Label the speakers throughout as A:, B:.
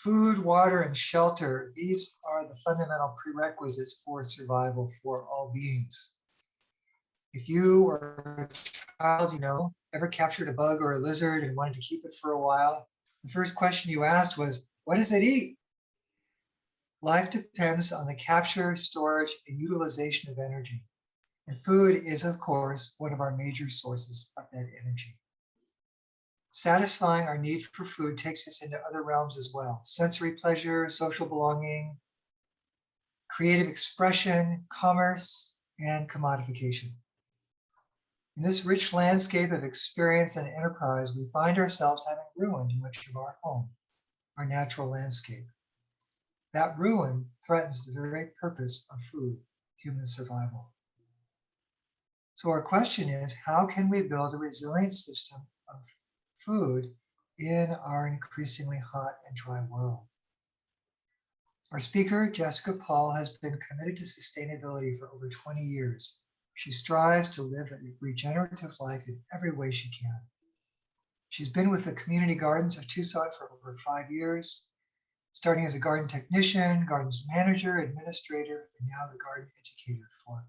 A: Food, water, and shelter, these are the fundamental prerequisites for survival for all beings. If you or a child you know ever captured a bug or a lizard and wanted to keep it for a while, the first question you asked was, what does it eat? Life depends on the capture, storage, and utilization of energy. And food is, of course, one of our major sources of that energy. Satisfying our need for food takes us into other realms as well. Sensory pleasure, social belonging, creative expression, commerce, and commodification. In this rich landscape of experience and enterprise, we find ourselves having ruined much of our home, our natural landscape. That ruin threatens the very purpose of food, human survival. So our question is, how can we build a resilient system of food in our increasingly hot and dry world? Our speaker, Jessica Paul, has been committed to sustainability for over 20 years. She strives to live a regenerative life in every way she can. She's been with the Community Gardens of Tucson for over 5 years, starting as a garden technician, gardens manager, administrator, and now the garden educator for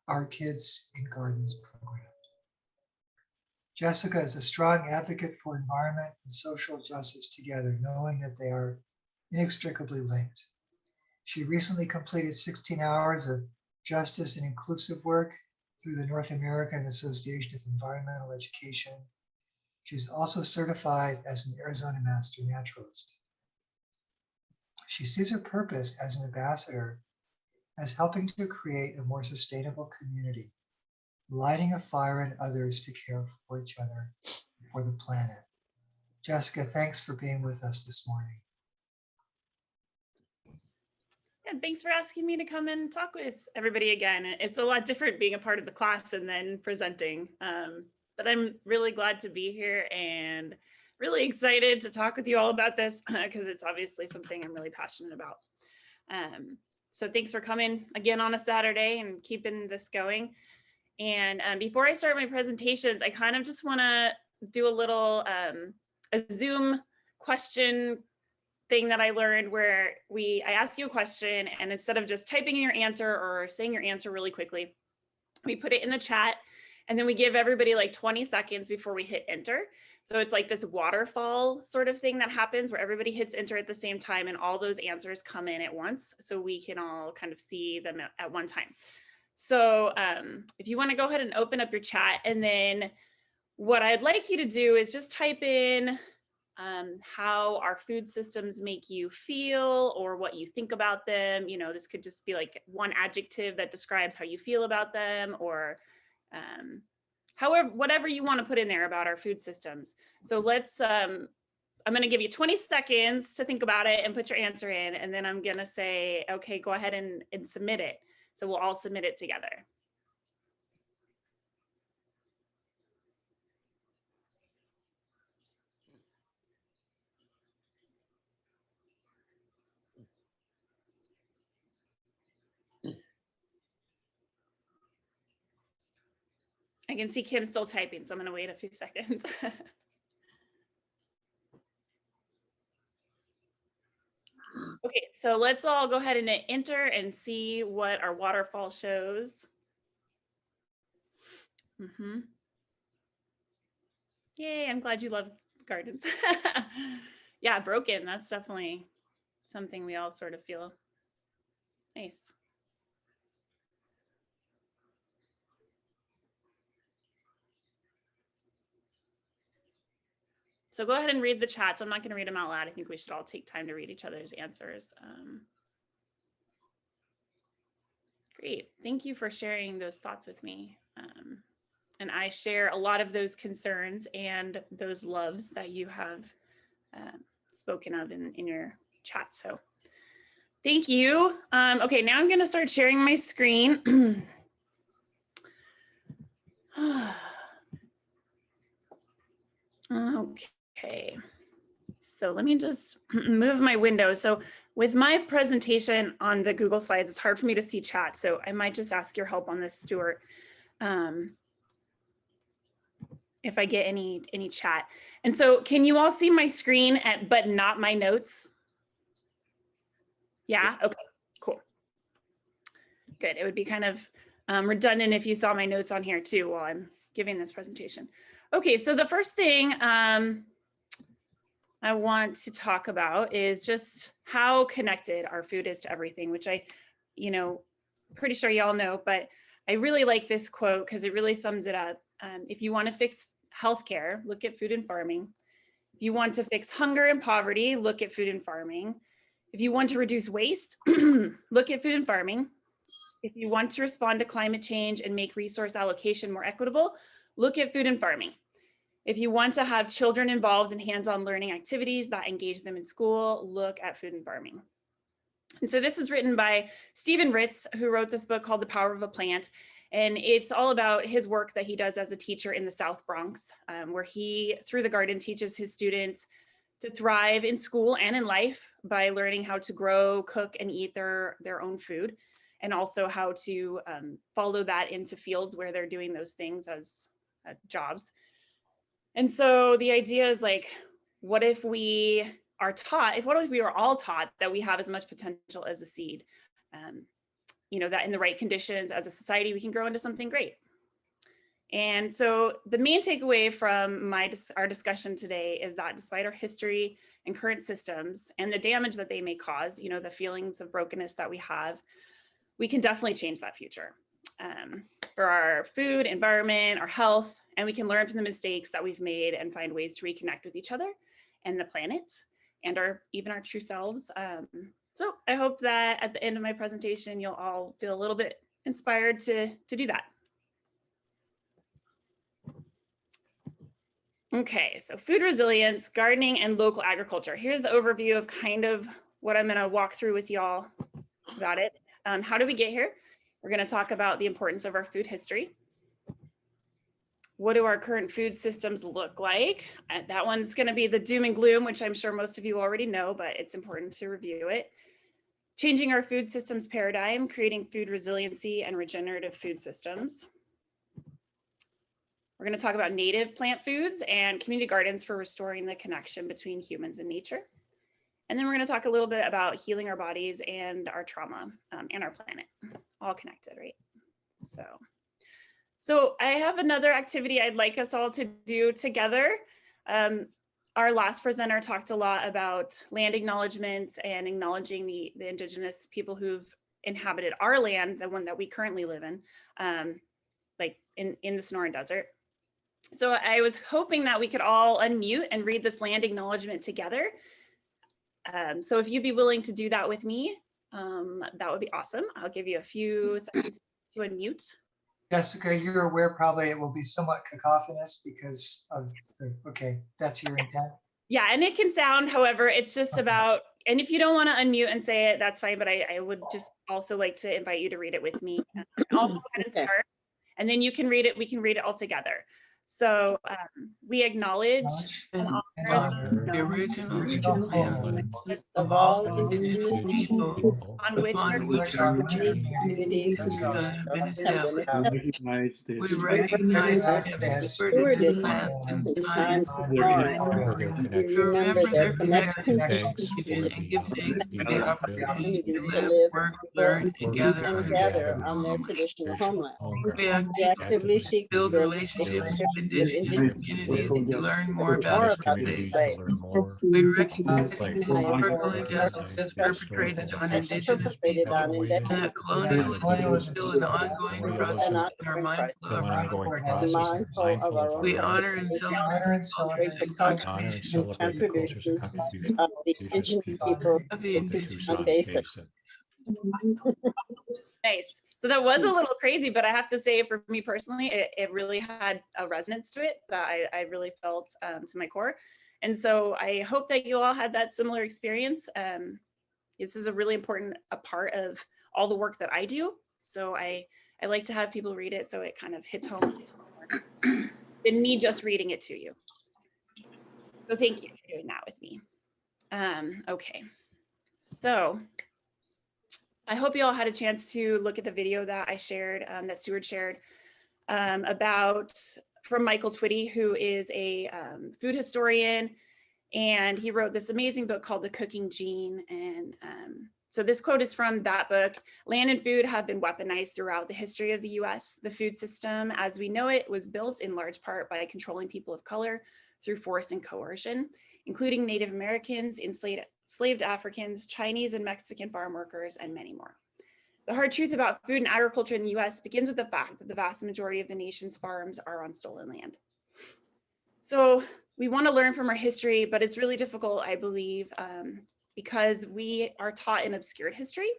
A: our Kids in Gardens program. Jessica is a strong advocate for environment and social justice together, knowing that they are inextricably linked. She recently completed 16 hours of justice and inclusive work through the North American Association of Environmental Education. She's also certified as an Arizona Master Naturalist. She sees her purpose as an ambassador as helping to create a more sustainable community, lighting a fire in others to care for each other and for the planet. Jessica, thanks for being with us this morning.
B: And thanks for asking me to come and talk with everybody again. It's a lot different being a part of the class and then presenting, but I'm really glad to be here and really excited to talk with you all about this because it's obviously something I'm really passionate about. So thanks for coming again on a Saturday and keeping this going. And before I start my presentations, I kind of just want to do a little a Zoom question thing that I learned where I ask you a question, and instead of just typing in your answer or saying your answer really quickly, we put it in the chat, and then we give everybody like 20 seconds before we hit enter. So it's like this waterfall sort of thing that happens where everybody hits enter at the same time and all those answers come in at once so we can all kind of see them at one time. So if you want to go ahead and open up your chat, and then what I'd like you to do is just type in how our food systems make you feel or what you think about them. You know, this could just be like one adjective that describes how you feel about them, or however, whatever you want to put in there about our food systems. So let's, I'm going to give you 20 seconds to think about it and put your answer in, and then I'm going to say, okay, go ahead and submit it. So we'll all submit it together. I can see Kim still typing, so I'm going to wait a few seconds. Okay, so let's all go ahead and enter and see what our waterfall shows. Yay, I'm glad you love gardens. Yeah, broken, that's definitely something we all sort of feel. Nice. So go ahead and read the chats. I'm not going to read them out loud. I think we should all take time to read each other's answers. Great. Thank you for sharing those thoughts with me. And I share a lot of those concerns and those loves that you have spoken of in your chat. So thank you. Okay, now I'm going to start sharing my screen. Okay, so let me just move my window. So with my presentation on the Google Slides, it's hard for me to see chat. So I might just ask your help on this, Stuart, if I get any chat. And so can you all see my screen but not my notes? Yeah, okay, cool. Good, it would be kind of redundant if you saw my notes on here too while I'm giving this presentation. Okay, so the first thing I want to talk about is just how connected our food is to everything, which I, pretty sure y'all know, but I really like this quote because it really sums it up. If you want to fix healthcare, look at food and farming. If you want to fix hunger and poverty, look at food and farming. If you want to reduce waste, look at food and farming. If you want to respond to climate change and make resource allocation more equitable, look at food and farming. If you want to have children involved in hands-on learning activities that engage them in school, look at food and farming. And so this is written by Stephen Ritz, who wrote this book called The Power of a Plant. And it's all about his work that he does as a teacher in the South Bronx, where he, through the garden, teaches his students to thrive in school and in life by learning how to grow, cook, and eat their own food, and also how to follow that into fields where they're doing those things as jobs. And so the idea is like, what if we are taught, what if we are all taught that we have as much potential as a seed? That in the right conditions as a society, we can grow into something great. And so the main takeaway from our discussion today is that despite our history and current systems and the damage that they may cause, the feelings of brokenness that we have, we can definitely change that future for our food, environment, our health, and we can learn from the mistakes that we've made and find ways to reconnect with each other and the planet and even our true selves. So I hope that at the end of my presentation, you'll all feel a little bit inspired to do that. Okay, so food resilience, gardening, and local agriculture. Here's the overview of kind of what I'm gonna walk through with y'all about it. How did we get here? We're gonna talk about the importance of our food history. What do our current food systems look like? That one's gonna be the doom and gloom, which I'm sure most of you already know, but it's important to review it. Changing our food systems paradigm, creating food resiliency and regenerative food systems. We're going to talk about native plant foods and community gardens for restoring the connection between humans and nature. And then we're going to talk a little bit about healing our bodies and our trauma and our planet, all connected, right? So I have another activity I'd like us all to do together. Our last presenter talked a lot about land acknowledgements and acknowledging the indigenous people who've inhabited our land, the one that we currently live in, like in the Sonoran Desert. So I was hoping that we could all unmute and read this land acknowledgement together. So if you'd be willing to do that with me, that would be awesome. I'll give you a few seconds to unmute.
A: Jessica, you're aware probably it will be somewhat cacophonous because of, okay, that's your intent.
B: Yeah, and it can sound, however, it's just about, and if you don't want to unmute and say it, that's fine, but I would just also like to invite you to read it with me. I'll go ahead and start, and then you can read it, we can read it all together. So we acknowledge and honor
C: the original homelands
D: of all indigenous peoples
B: on which
D: our communities
C: have been
D: have
C: established.
D: been
C: We recognize them as stewarded lands in times of time. We remember their connection and give thanks for the opportunity to live, work, learn, and gather on their traditional homeland. We actively seek to build relationships with indigenous communities to learn more about our place. We recognize historical injustices perpetrated on indigenous people and that colonialism is still an ongoing process and are mindful of our own. We honor and celebrate the cultivation and traditions
D: of the indigenous people
C: of the indigenous
D: basin.
B: Nice. So that was a little crazy, but I have to say for me personally, it really had a resonance to it that I really felt to my core. And so I hope that you all had that similar experience. This is a really important part of all the work that I do. So I like to have people read it so it kind of hits home than me just reading it to you. So thank you for doing that with me. Okay, so I hope you all had a chance to look at the video that I shared, that Stuart shared, from Michael Twitty, who is a food historian, and he wrote this amazing book called The Cooking Gene. And So this quote is from that book. Land and food have been weaponized throughout the history of the US. The food system as we know it was built in large part by controlling people of color through force and coercion, including Native Americans, enslaved Africans, Chinese and Mexican farm workers, and many more. The hard truth about food and agriculture in the US begins with the fact that the vast majority of the nation's farms are on stolen land. So we want to learn from our history, but it's really difficult, I believe, because we are taught an obscured history.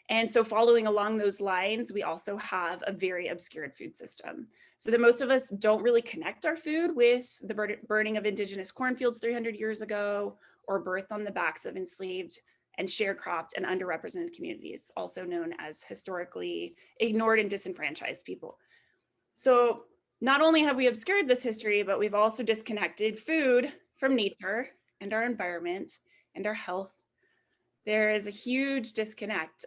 B: And so following along those lines, we also have a very obscured food system. So that most of us don't really connect our food with the burning of indigenous cornfields 300 years ago, or birthed on the backs of enslaved and sharecropped and underrepresented communities, also known as historically ignored and disenfranchised people. So not only have we obscured this history, but we've also disconnected food from nature and our environment and our health. There is a huge disconnect.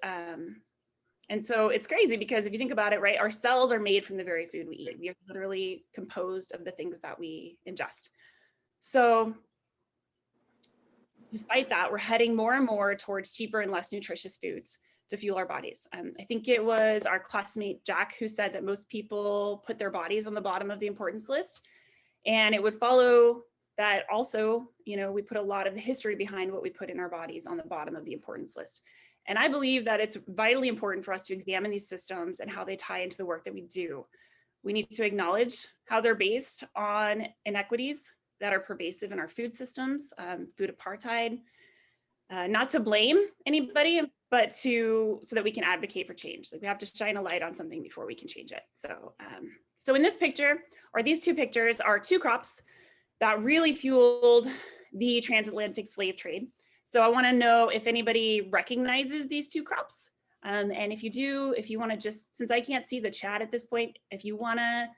B: And so it's crazy because if you think about it, right, our cells are made from the very food we eat. We are literally composed of the things that we ingest. So despite that, we're heading more and more towards cheaper and less nutritious foods to fuel our bodies. I think it was our classmate Jack who said that most people put their bodies on the bottom of the importance list. And it would follow that also, you know, we put a lot of the history behind what we put in our bodies on the bottom of the importance list. And I believe that it's vitally important for us to examine these systems and how they tie into the work that we do. We need to acknowledge how they're based on inequities that are pervasive in our food systems, food apartheid, not to blame anybody, but so that we can advocate for change. Like we have to shine a light on something before we can change it. So in this picture, or these two pictures, are two crops that really fueled the transatlantic slave trade. So I want to know if anybody recognizes these two crops. And if you do, if you want to just, since I can't see the chat at this point, if you want to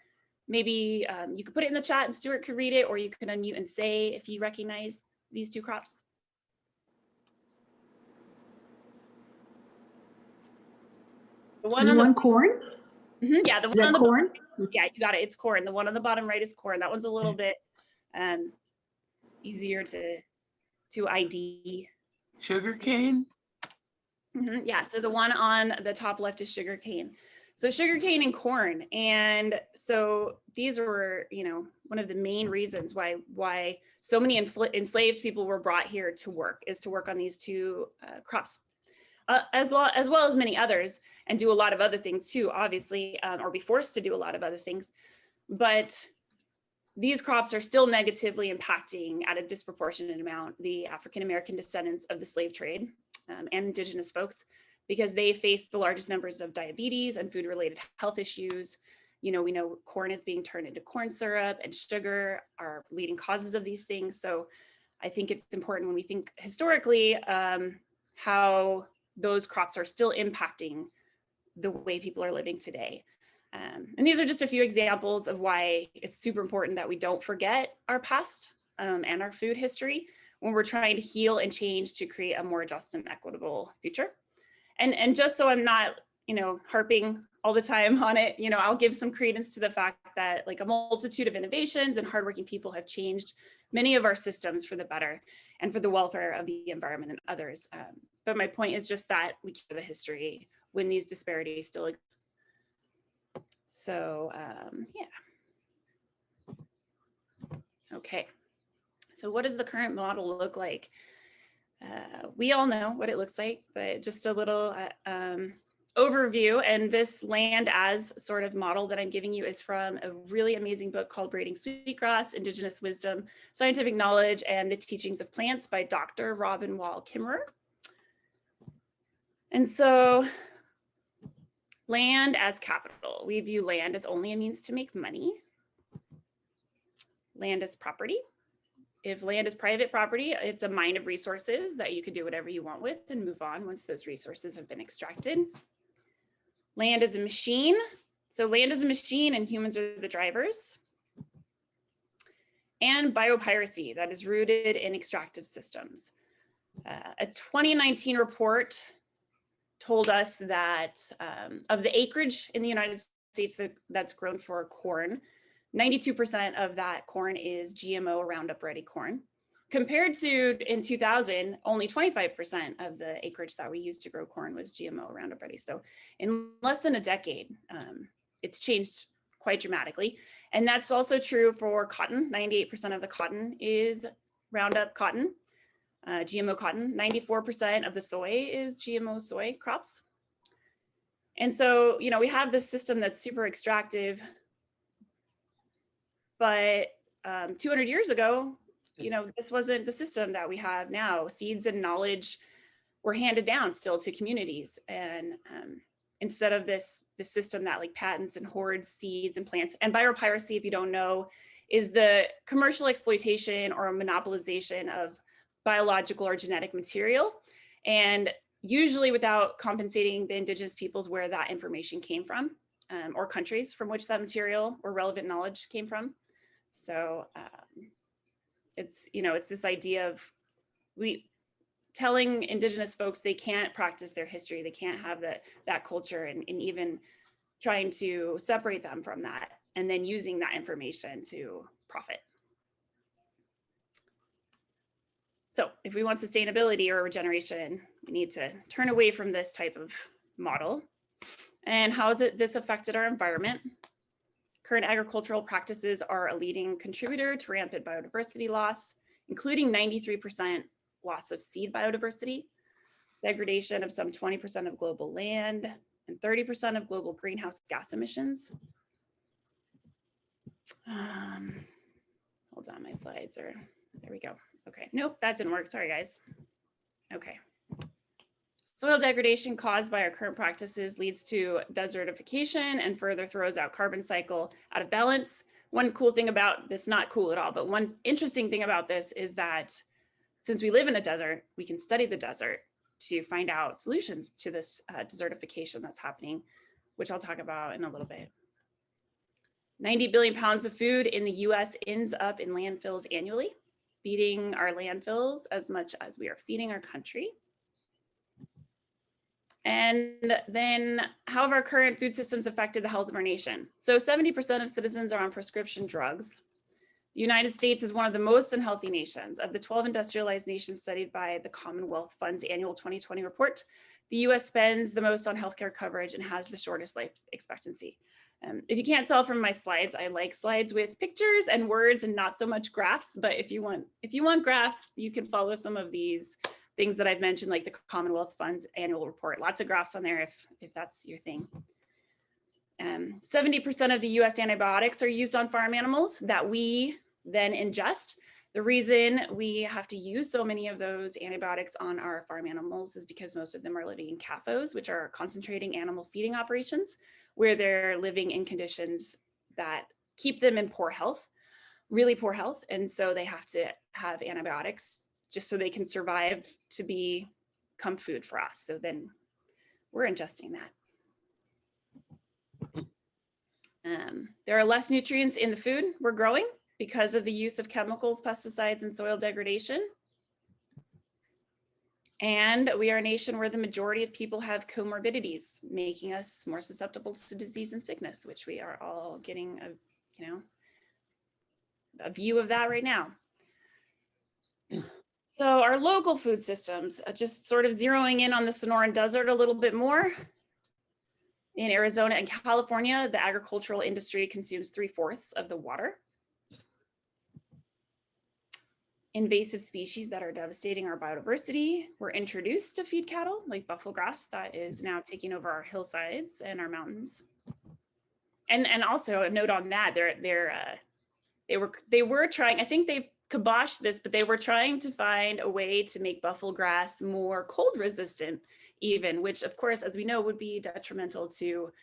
B: maybe you could put it in the chat and Stuart could read it, or you could unmute and say if you recognize these two crops. The one
E: Is
B: on
E: one
B: the
E: corn?
B: yeah, the
E: Is
B: one on
E: that
B: the
E: corn?
B: yeah, you got it. It's corn. The one on the bottom right is corn. That one's a little bit easier to ID.
F: Sugarcane?
B: Yeah, so the one on the top left is sugarcane. So sugarcane and corn. And so these were, you know, one of the main reasons why so many enslaved people were brought here to work, is to work on these two crops, as well as many others, and do a lot of other things too, obviously, or be forced to do a lot of other things. But these crops are still negatively impacting at a disproportionate amount the African-American descendants of the slave trade and indigenous folks, because they face the largest numbers of diabetes and food-related health issues. You know, we know corn is being turned into corn syrup, and sugar are leading causes of these things. So I think it's important when we think historically how those crops are still impacting the way people are living today. And these are just a few examples of why it's super important that we don't forget our past and our food history when we're trying to heal and change to create a more just and equitable future. And just so I'm not, you know, harping all the time on it, you know, I'll give some credence to the fact that like a multitude of innovations and hardworking people have changed many of our systems for the better and for the welfare of the environment and others. But my point is just that we keep the history when these disparities still exist. So yeah. Okay. So what does the current model look like? We all know what it looks like, but just a little overview. And this land as sort of model that I'm giving you is from a really amazing book called Braiding Sweetgrass, Indigenous Wisdom, Scientific Knowledge, and the Teachings of Plants by Dr. Robin Wall Kimmerer. And so land as capital. We view land as only a means to make money. Land as property. If land is private property, it's a mine of resources that you could do whatever you want with and move on once those resources have been extracted. Land is a machine. So land is a machine and humans are the drivers. And biopiracy, that is rooted in extractive systems. A 2019 report told us that of the acreage in the United States that's grown for corn, 92% of that corn is GMO or Roundup Ready corn. compared to in 2000, only 25% of the acreage that we used to grow corn was GMO Roundup Ready. So in less than a decade, it's changed quite dramatically. And that's also true for cotton. 98% of the cotton is Roundup cotton, GMO cotton. 94% of the soy is GMO soy crops. And so, you know, we have this system that's super extractive, but 200 years ago, you know, this wasn't the system that we have now. Seeds and knowledge were handed down still to communities. And instead of this system that like patents and hoards seeds and plants, and biopiracy, if you don't know, is the commercial exploitation or monopolization of biological or genetic material. And usually without compensating the indigenous peoples where that information came from, or countries from which that material or relevant knowledge came from. So it's, you know, it's this idea of telling indigenous folks they can't practice their history, they can't have that culture, and even trying to separate them from that, and then using that information to profit. So if we want sustainability or regeneration, we need to turn away from this type of model. And how has this affected our environment? Current agricultural practices are a leading contributor to rampant biodiversity loss, including 93% loss of seed biodiversity, degradation of some 20% of global land, and 30% of global greenhouse gas emissions. Hold on, my slides are, there we go. Okay, nope, that didn't work, sorry guys. Okay. Soil degradation caused by our current practices leads to desertification and further throws our carbon cycle out of balance. One cool thing about this, not cool at all, but one interesting thing about this is that since we live in a desert, we can study the desert to find out solutions to this desertification that's happening, which I'll talk about in a little bit. 90 billion pounds of food in the US ends up in landfills annually, feeding our landfills as much as we are feeding our country. And then how have our current food systems affected the health of our nation? So 70% of citizens are on prescription drugs. The United States is one of the most unhealthy nations. Of the 12 industrialized nations studied by the Commonwealth Fund's annual 2020 report, the US spends the most on healthcare coverage and has the shortest life expectancy. If you can't tell from my slides, I like slides with pictures and words and not so much graphs, but if you want graphs, you can follow some of these things that I've mentioned, like the Commonwealth Fund's annual report. Lots of graphs on there if that's your thing. 70% of the US antibiotics are used on farm animals that we then ingest. The reason we have to use so many of those antibiotics on our farm animals is because most of them are living in CAFOs, which are concentrating animal feeding operations, where they're living in conditions that keep them in poor health, really poor health. And so they have to have antibiotics just so they can survive to become food for us. So then we're ingesting that. There are less nutrients in the food we're growing because of the use of chemicals, pesticides, and soil degradation. And we are a nation where the majority of people have comorbidities, making us more susceptible to disease and sickness, which we are all getting a view of that right now. So our local food systems, just sort of zeroing in on the Sonoran Desert a little bit more. In Arizona and California, the agricultural industry consumes 3/4 of the water. Invasive species that are devastating our biodiversity were introduced to feed cattle, like buffalo grass, that is now taking over our hillsides and our mountains. And also a note on that, they were trying, I think they've kiboshed this, but they were trying to find a way to make buffalo grass more cold resistant even, which of course, as we know, would be detrimental to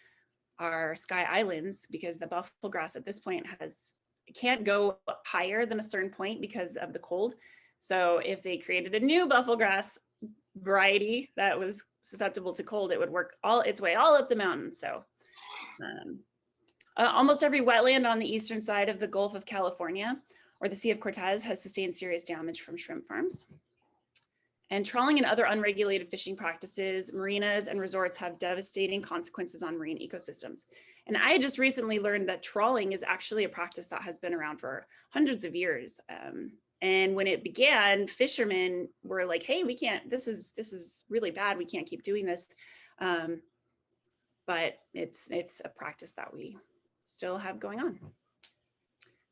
B: our sky islands, because the buffalo grass at this point can't go higher than a certain point because of the cold. So if they created a new buffalo grass variety that was susceptible to cold, it would work its way all up the mountain. So almost every wetland on the eastern side of the Gulf of California or the Sea of Cortez has sustained serious damage from shrimp farms. And trawling and other unregulated fishing practices, marinas and resorts have devastating consequences on marine ecosystems. And I just recently learned that trawling is actually a practice that has been around for hundreds of years. And when it began, fishermen were like, hey, we can't, this is really bad. We can't keep doing this. But it's a practice that we still have going on.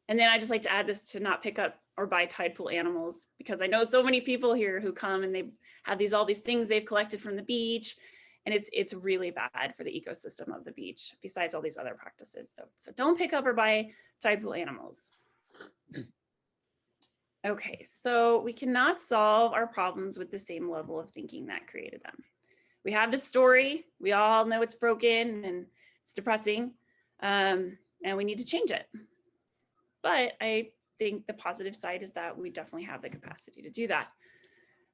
B: And then I just like to add this to not pick up or buy tide pool animals, because I know so many people here who come and they have all these things they've collected from the beach, and it's really bad for the ecosystem of the beach, besides all these other practices. So don't pick up or buy tide pool animals. Okay, so we cannot solve our problems with the same level of thinking that created them. We have this story, we all know it's broken and it's depressing, and we need to change it. But I think the positive side is that we definitely have the capacity to do that.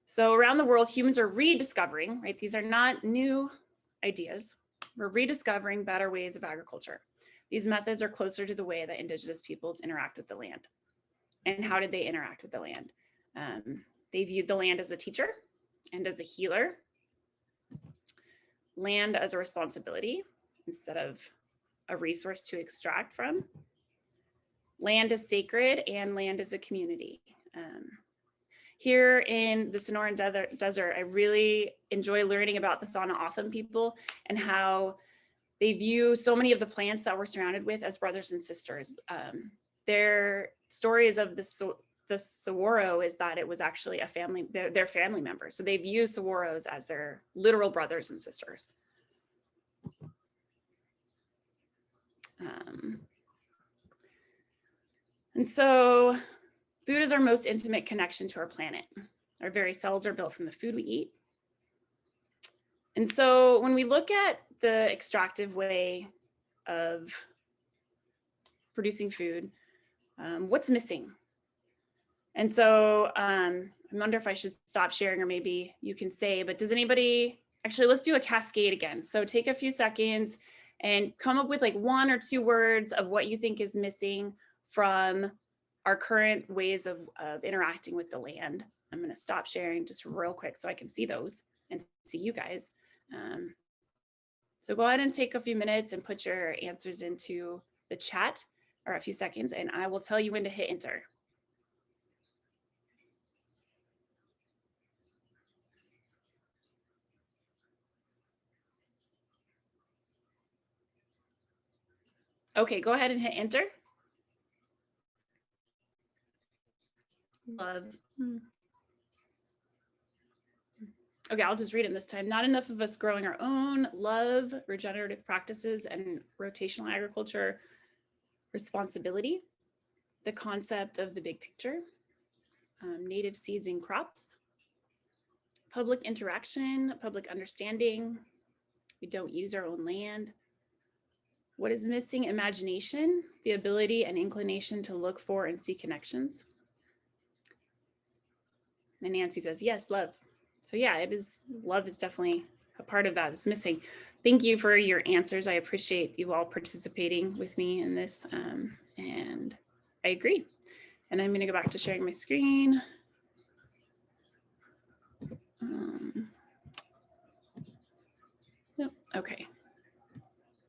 B: So around the world, humans are rediscovering, right? These are not new ideas. We're rediscovering better ways of agriculture. These methods are closer to the way that indigenous peoples interact with the land. And how did they interact with the land? They viewed the land as a teacher and as a healer, land as a responsibility instead of a resource to extract from, land is sacred, and land is a community. Here in the Sonoran Desert, I really enjoy learning about the Thana-Otham people and how they view so many of the plants that we're surrounded with as brothers and sisters. Their stories of the saguaro is that it was actually a family, their family members. So they view saguaros as their literal brothers and sisters. And so food is our most intimate connection to our planet. Our very cells are built from the food we eat. And so when we look at the extractive way of producing food, what's missing? And so I wonder if I should stop sharing, or maybe you can say, but does anybody, actually, let's do a cascade again. So take a few seconds and come up with like 1 or 2 words of what you think is missing from our current ways of interacting with the land. I'm going to stop sharing just real quick so I can see those and see you guys. So go ahead and take a few minutes and put your answers into the chat, or a few seconds, and I will tell you when to hit enter. Okay, go ahead and hit enter. Love. Okay, I'll just read it this time. Not enough of us growing our own. Love, regenerative practices and rotational agriculture. Responsibility, the concept of the big picture. Native seeds and crops. Public interaction, public understanding. We don't use our own land. What is missing? Imagination, the ability and inclination to look for and see connections. And Nancy says, yes, love. So yeah, it is, love is definitely a part of that. It's missing. Thank you for your answers. I appreciate you all participating with me in this. And I agree. And I'm going to go back to sharing my screen. Yep. Okay.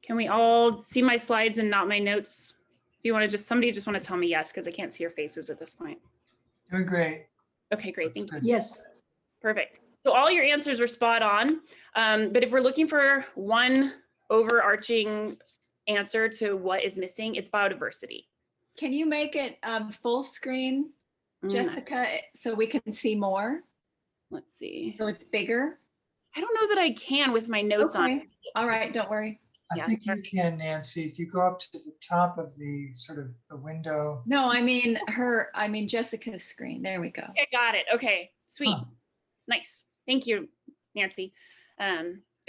B: Can we all see my slides and not my notes? If you want to just, somebody just want to tell me yes, because I can't see your faces at this point.
A: Doing great.
B: Okay, great. Thank you.
D: Yes.
B: Perfect. So all your answers were spot on. But if we're looking for one overarching answer to what is missing, it's biodiversity.
E: Can you make it full screen, Jessica, so we can see more?
B: Let's see.
E: So it's bigger?
B: I don't know that I can with my notes on.
E: All right, don't worry.
A: I think you can, Nancy, if you go up to the top of the sort of the window.
E: No, I mean Jessica's screen. There we go.
B: I got it. Okay, sweet. Huh. Nice. Thank you, Nancy.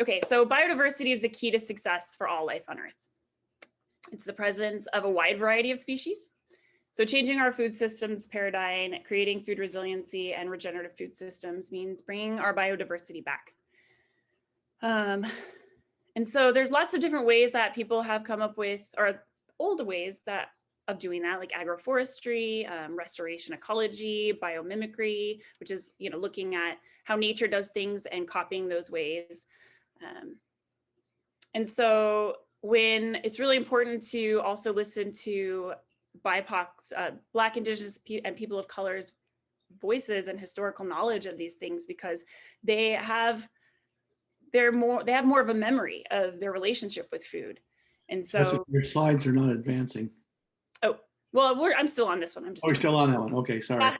B: Okay, so biodiversity is the key to success for all life on Earth. It's the presence of a wide variety of species. So changing our food systems paradigm, creating food resiliency and regenerative food systems means bringing our biodiversity back. And so there's lots of different ways that people have come up with, or old ways that of doing that, like agroforestry, restoration ecology, biomimicry, which is, you know, looking at how nature does things and copying those ways. And so when it's really important to also listen to BIPOCs, Black, Indigenous, and people of color's voices and historical knowledge of these things because they have more of a memory of their relationship with food. And so
D: Your slides are not advancing.
B: oh, well, I'm still on this one. I'm just
D: Oh, you're still on that one. Okay, sorry.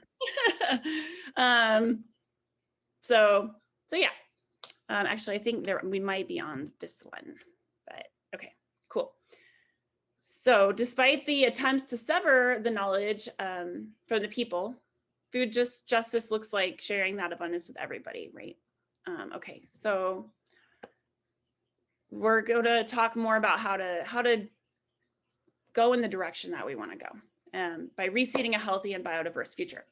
B: So yeah. Actually, I think we might be on this one, but okay, cool. So despite the attempts to sever the knowledge from the people, food justice looks like sharing that abundance with everybody, right? Okay, so we're going to talk more about how to go in the direction that we want to go by reseeding a healthy and biodiverse future.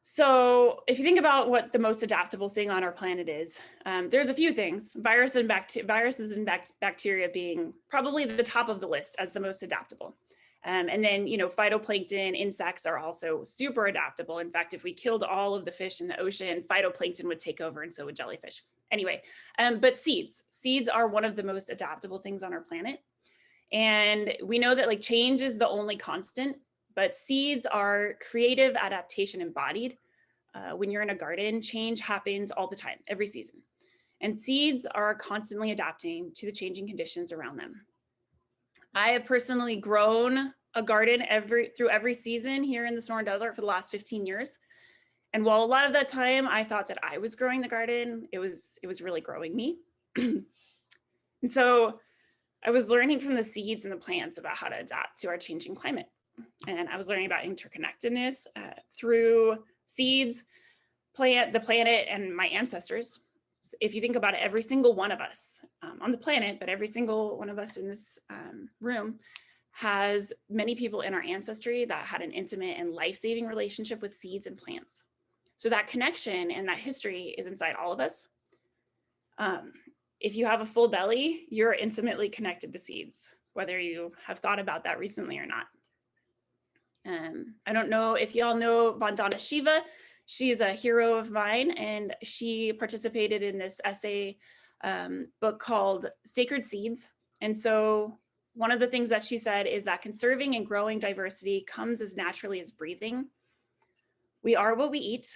B: So if you think about what the most adaptable thing on our planet is, there's a few things, viruses and bacteria being probably the top of the list as the most adaptable. And then, phytoplankton, insects are also super adaptable. In fact, if we killed all of the fish in the ocean, phytoplankton would take over and so would jellyfish. Anyway, but seeds are one of the most adaptable things on our planet. And we know that change is the only constant, but seeds are creative adaptation embodied. When you're in a garden, change happens all the time, every season. And seeds are constantly adapting to the changing conditions around them. I have personally grown a garden through every season here in the Sonoran Desert for the last 15 years. And while a lot of that time I thought that I was growing the garden, it was really growing me. And so I was learning from the seeds and the plants about how to adapt to our changing climate. And I was learning about interconnectedness through seeds, the planet, and my ancestors. If you think about it, every single one of us on the planet, but every single one of us in this room has many people in our ancestry that had an intimate and life-saving relationship with seeds and plants. So that connection and that history is inside all of us. If you have a full belly, you're intimately connected to seeds, whether you have thought about that recently or not. I don't know if y'all know Vandana Shiva. She is a hero of mine, and she participated in this essay book called Sacred Seeds. And so one of the things that she said is that conserving and growing diversity comes as naturally as breathing. We are what we eat.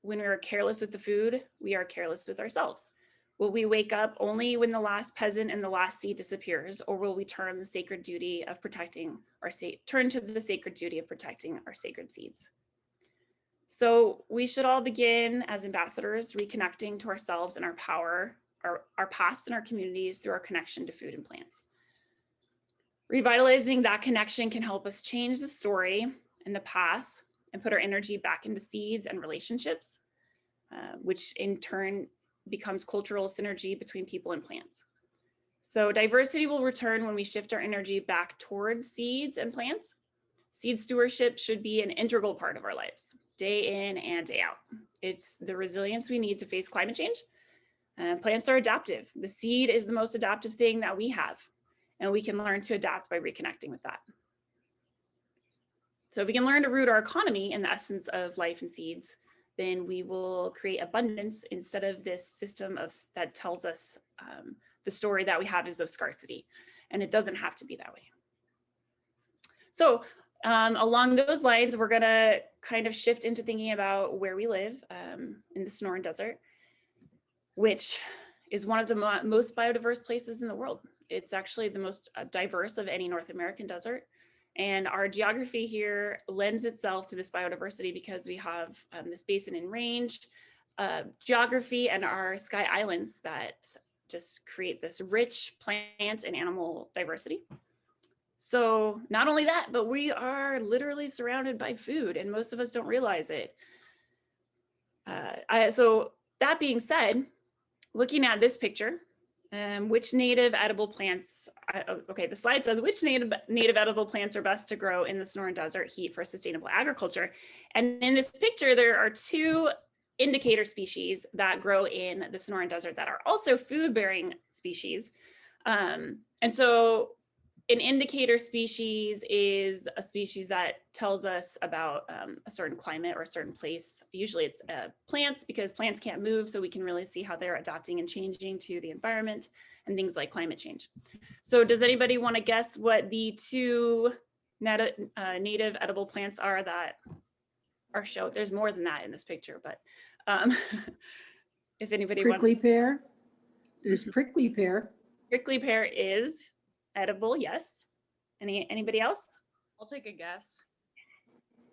B: When we are careless with the food, we are careless with ourselves. Will we wake up only when the last peasant and the last seed disappears, or will we turn to the sacred duty of protecting our sacred seeds? So we should all begin as ambassadors, reconnecting to ourselves and our power, our past and our communities through our connection to food and plants. Revitalizing that connection can help us change the story and the path and put our energy back into seeds and relationships, which in turn becomes cultural synergy between people and plants. So diversity will return when we shift our energy back towards seeds and plants. Seed stewardship should be an integral part of our lives, day in and day out. It's the resilience we need to face climate change. Plants are adaptive. The seed is the most adaptive thing that we have, and we can learn to adapt by reconnecting with that. So if we can learn to root our economy in the essence of life and seeds, then we will create abundance instead of this system that tells us the story that we have is of scarcity. And it doesn't have to be that way. So along those lines, we're gonna kind of shift into thinking about where we live in the Sonoran Desert, which is one of the most biodiverse places in the world. It's actually the most diverse of any North American desert. And our geography here lends itself to this biodiversity because we have this basin and range geography and our sky islands that just create this rich plant and animal diversity. So not only that, but we are literally surrounded by food, and most of us don't realize it. So that being said, looking at this picture, which native edible plants, okay, the slide says which native edible plants are best to grow in the Sonoran Desert heat for sustainable agriculture. And in this picture, there are two indicator species that grow in the Sonoran Desert that are also food-bearing species. And so an indicator species is a species that tells us about a certain climate or a certain place. Usually it's plants, because plants can't move, so we can really see how they're adapting and changing to the environment and things like climate change. So does anybody want to guess what the two native edible plants are that our show. There's more than that in this picture, but if anybody
F: Prickly
B: wants.
F: pear. There's prickly pear.
B: Prickly pear is edible, yes. Anybody else?
G: I'll take a guess.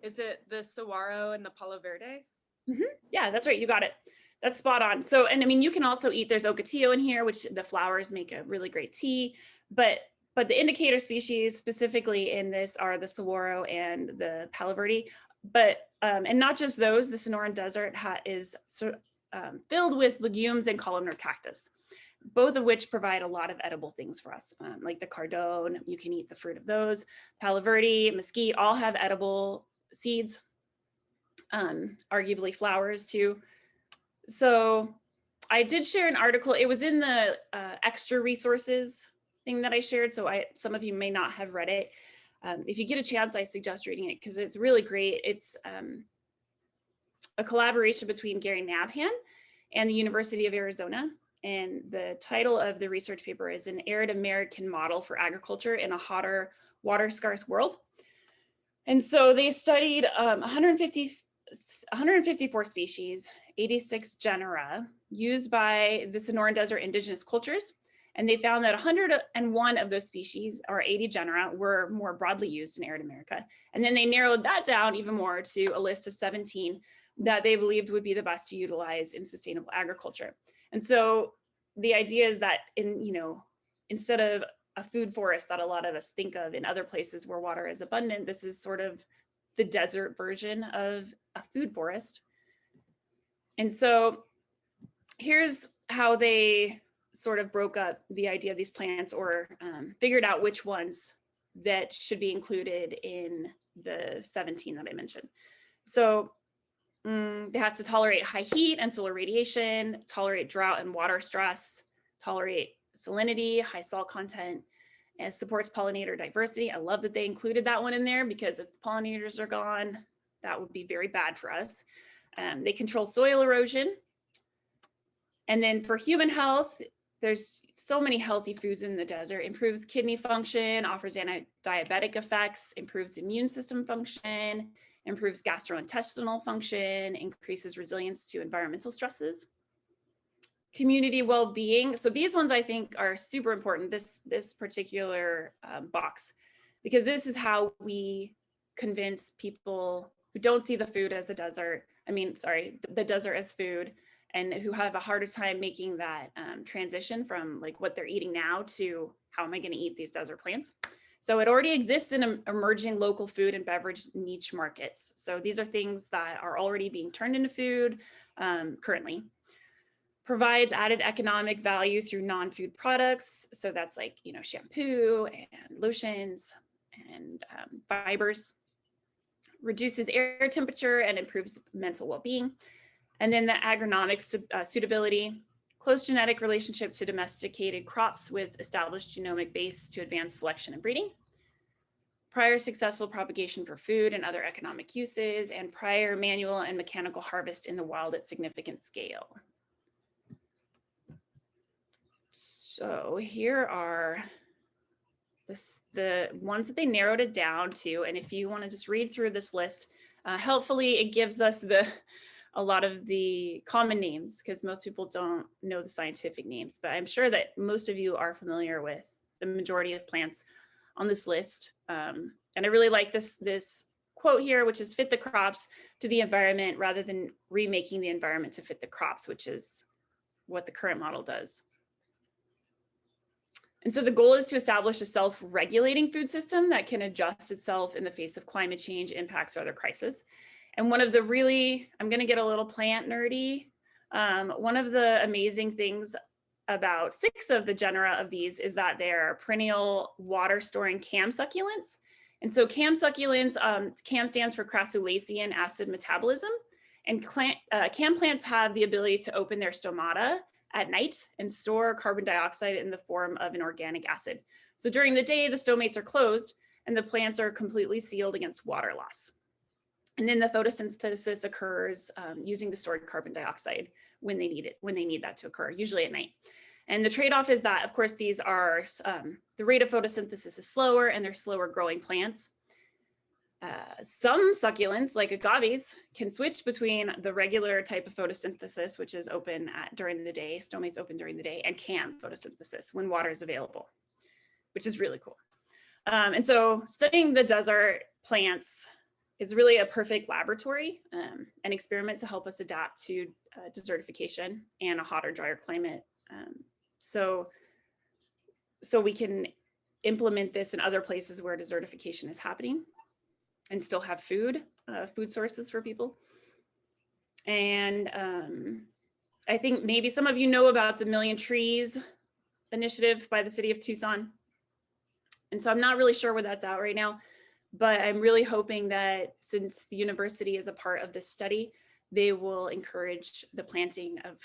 G: Is it the saguaro and the palo verde?
B: Yeah, that's right. You got it. That's spot on. So, and I mean, you can also eat, there's ocotillo in here, which the flowers make a really great tea, but the indicator species specifically in this are the saguaro and the palo verde. But, and not just those, the Sonoran Desert is filled with legumes and columnar cactus, both of which provide a lot of edible things for us, like the cardone. You can eat the fruit of those. Palo verde, mesquite, all have edible seeds, arguably flowers too. So I did share an article. It was in the extra resources thing that I shared. So some of you may not have read it. If you get a chance, I suggest reading it because it's really great. It's a collaboration between Gary Nabhan and the University of Arizona. And the title of the research paper is An Arid American Model for Agriculture in a Hotter, Water-Scarce World. And so they studied 154 species, 86 genera used by the Sonoran Desert indigenous cultures. And they found that 101 of those species, or 80 genera, were more broadly used in arid America. And then they narrowed that down even more to a list of 17 that they believed would be the best to utilize in sustainable agriculture. And so the idea is that instead of a food forest that a lot of us think of in other places where water is abundant, this is sort of the desert version of a food forest. And so here's how they sort of broke up the idea of these plants, or figured out which ones that should be included in the 17 that I mentioned. So they have to tolerate high heat and solar radiation, tolerate drought and water stress, tolerate salinity, high salt content, and supports pollinator diversity. I love that they included that one in there because if the pollinators are gone, that would be very bad for us. They control soil erosion. And then for human health, there's so many healthy foods in the desert. Improves kidney function, offers anti-diabetic effects, improves immune system function, improves gastrointestinal function, increases resilience to environmental stresses. Community well-being. So these ones I think are super important, this particular box, because this is how we convince people who don't see the food as the desert as food, and who have a harder time making that transition from like what they're eating now to how am I going to eat these desert plants. So it already exists in emerging local food and beverage niche markets. So these are things that are already being turned into food currently. Provides added economic value through non-food products. So that's like, shampoo and lotions and fibers. Reduces air temperature and improves mental well-being. And then the agronomic suitability, close genetic relationship to domesticated crops with established genomic base to advance selection and breeding. Prior successful propagation for food and other economic uses, and prior manual and mechanical harvest in the wild at significant scale. So here are the ones that they narrowed it down to. And if you want to just read through this list, helpfully it gives us a lot of the common names, because most people don't know the scientific names, but I'm sure that most of you are familiar with the majority of plants on this list. And I really like this quote here, which is fit the crops to the environment rather than remaking the environment to fit the crops, which is what the current model does. And so the goal is to establish a self-regulating food system that can adjust itself in the face of climate change impacts or other crises. And one of the I'm going to get a little plant nerdy. One of the amazing things about 6 of the genera of these is that they're perennial water storing cam succulents. And so cam succulents, cam stands for crassulacean acid metabolism. And cam plants have the ability to open their stomata at night and store carbon dioxide in the form of an organic acid. So during the day, the stomates are closed and the plants are completely sealed against water loss. And then the photosynthesis occurs using the stored carbon dioxide when they need that to occur, usually at night. And the trade-off is that, of course, these are, the rate of photosynthesis is slower and they're slower growing plants. Some succulents, like agaves, can switch between the regular type of photosynthesis, which is open during the day, stomates open during the day, and can photosynthesis when water is available, which is really cool. And so studying the desert plants is really a perfect laboratory and experiment to help us adapt to desertification and a hotter, drier climate. So we can implement this in other places where desertification is happening and still have food sources for people. And I think maybe some of you know about the Million Trees initiative by the city of Tucson. And so I'm not really sure where that's at right now, but I'm really hoping that since the university is a part of this study, they will encourage the planting of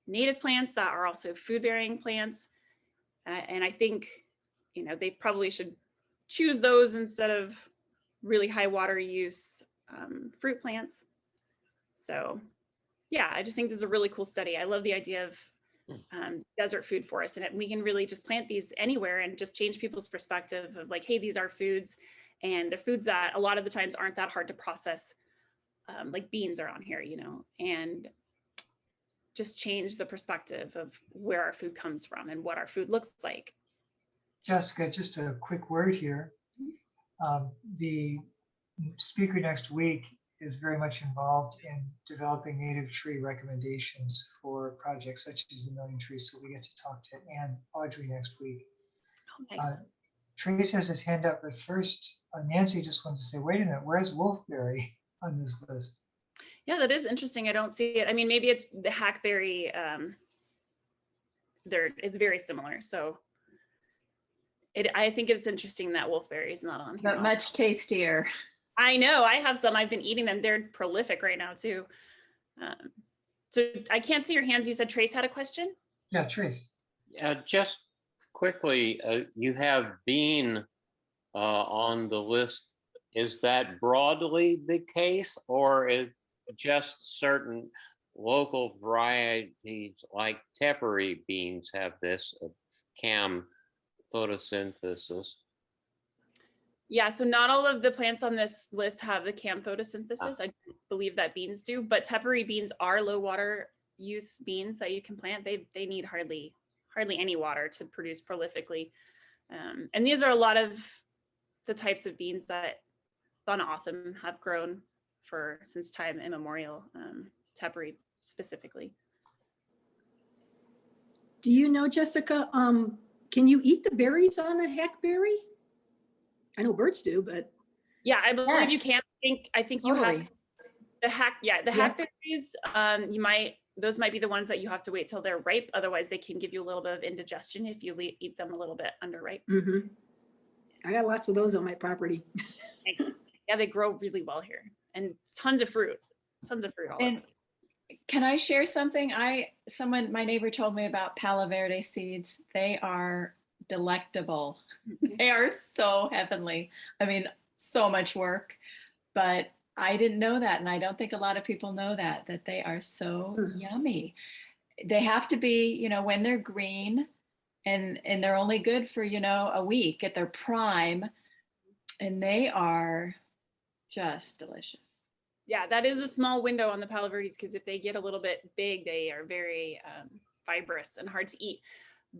B: native plants that are also food-bearing plants. And I think, you know, they probably should choose those instead of really high water use fruit plants. So yeah, I just think this is a really cool study. I love the idea of desert food forests, and we can really just plant these anywhere and just change people's perspective of like, hey, these are foods, and they're foods that a lot of the times aren't that hard to process, like beans are on here, you know, and just change the perspective of where our food comes from and what our food looks like.
A: Jessica, just a quick word here. The speaker next week is very much involved in developing native tree recommendations for projects such as the Million Trees. So we get to talk to Ann Audrey next week.
B: Oh, nice.
A: Trace has his hand up, but first, Nancy just wanted to say, wait a minute, where's wolfberry on this list?
B: Yeah, that is interesting. I don't see it. I mean, maybe it's the hackberry. It's very similar. So I think it's interesting that wolfberry is not on here.
E: But much tastier.
B: I know. I have some. I've been eating them. They're prolific right now too. So I can't see your hands. You said Trace had a question?
A: Yeah, Trace.
H: Just quickly, you have bean on the list. Is that broadly the case, or is just certain local varieties like Tepary beans have this CAM photosynthesis?
B: Yeah, so not all of the plants on this list have the CAM photosynthesis. I believe that beans do, but Tepary beans are low water use beans that you can plant. They need hardly any water to produce prolifically. And these are a lot of the types of beans that Donna Otham have grown since time immemorial, Tepary specifically.
F: Do you know, Jessica, can you eat the berries on a hackberry? I know birds do, but.
B: Yeah, I believe you
E: Yes.
B: can. I think you
E: Totally.
B: have to, the hackberries, those might be the ones that you have to wait till they're ripe. Otherwise they can give you a little bit of indigestion if you eat them a little bit underripe.
F: Mm-hmm. I got lots of those on my property.
B: Thanks. Yeah, they grow really well here, and tons of fruit all
E: And
B: over.
E: can I share something? My neighbor told me about Palo Verde seeds. They are delectable. They are so heavenly. I mean, so much work, but I didn't know that. And I don't think a lot of people know that they are so yummy. They have to be, when they're green and they're only good for, a week at their prime, and they are just delicious.
B: Yeah, that is a small window on the Palo Verdes, because if they get a little bit big, they are very fibrous and hard to eat.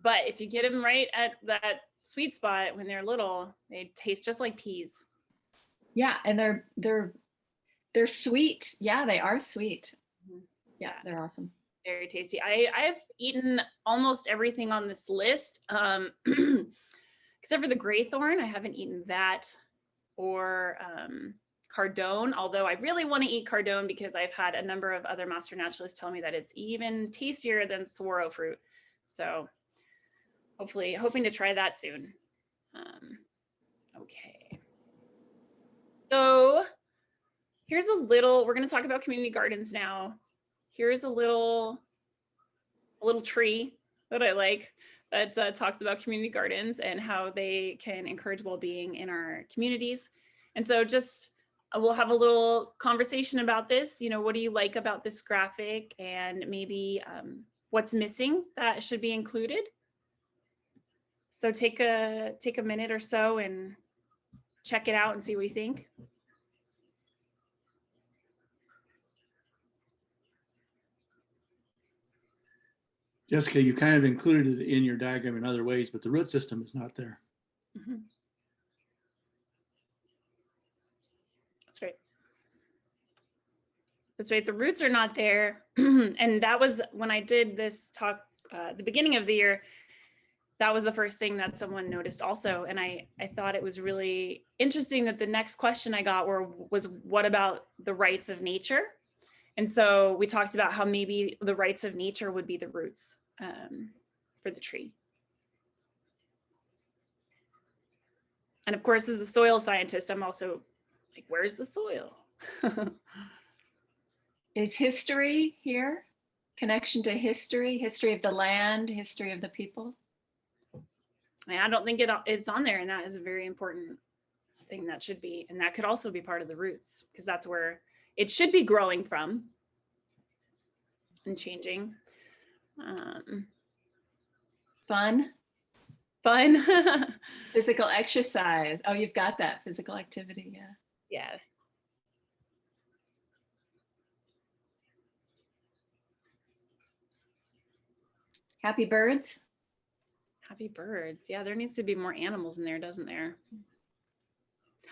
B: But if you get them right at that sweet spot when they're little, they taste just like peas.
E: Yeah, and they're sweet. Yeah, they are sweet. Yeah, they're awesome.
B: Very tasty. I've eaten almost everything on this list, except for the gray thorn. I haven't eaten that, or cardone, although I really want to eat cardone because I've had a number of other master naturalists tell me that it's even tastier than saguaro fruit. So hoping to try that soon. Okay. So here's we're going to talk about community gardens now. Here's a little tree that I like that talks about community gardens and how they can encourage well-being in our communities. And so we'll have a little conversation about this. What do you like about this graphic, and maybe what's missing that should be included? So take a minute or so and check it out and see what you think.
D: Jessica, you kind of included it in your diagram in other ways, but the root system is not there.
B: Mhm. That's right. That's right. The roots are not there. And that was when I did this talk at the beginning of the year. That was the first thing that someone noticed also. And I thought it was really interesting that the next question I got was what about the rights of nature? And so we talked about how maybe the rights of nature would be the roots for the tree. And of course, as a soil scientist, I'm also like, where's the soil?
E: Is history here? Connection to history, history of the land, history of the people?
B: And I don't think it's on there, and that is a very important thing that should be, and that could also be part of the roots, because that's where it should be growing from and changing.
E: Fun, physical exercise. Oh, you've got that physical activity. Yeah.
B: Yeah.
E: Happy birds.
B: Happy birds. Yeah, there needs to be more animals in there, doesn't there?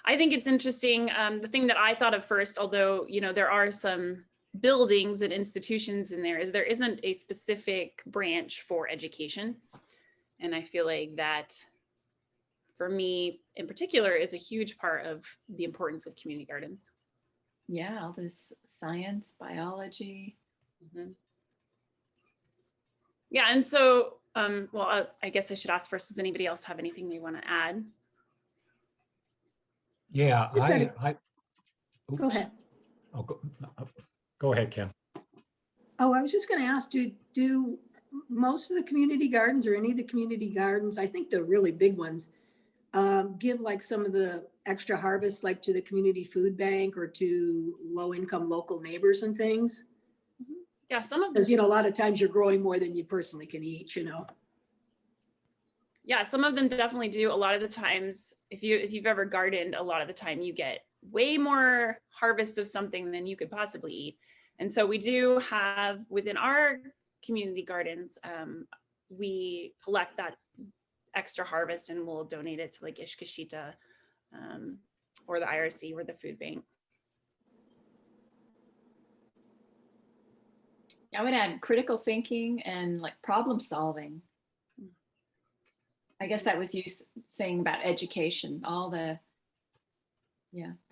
B: I think it's interesting. The thing that I thought of first, although, you know, there are some buildings and institutions in there, is there isn't a specific branch for education. And I feel like that, for me in particular, is a huge part of the importance of community gardens.
E: Yeah, all this science, biology.
B: Mm-hmm. Yeah, and so, well, I guess I should ask first, does anybody else have anything they want to add?
I: Yeah,
F: Go ahead.
I: Oh, go ahead, Kim.
F: Oh, I was just going to ask, do most of the community gardens or any of the community gardens, I think the really big ones, give like some of the extra harvests like to the community food bank or to low-income local neighbors and things?
B: Yeah, some of them.
F: Because, you know, a lot of times you're growing more than you personally can eat, you know.
B: Yeah, some of them definitely do. A lot of the times, if you've ever gardened, a lot of the time you get way more harvest of something than you could possibly eat. And so we do have within our community gardens, we collect that extra harvest and we'll donate it to like Ishkashita or the IRC or the food bank.
E: I would add critical thinking and like problem solving. I guess that was you saying about education, all the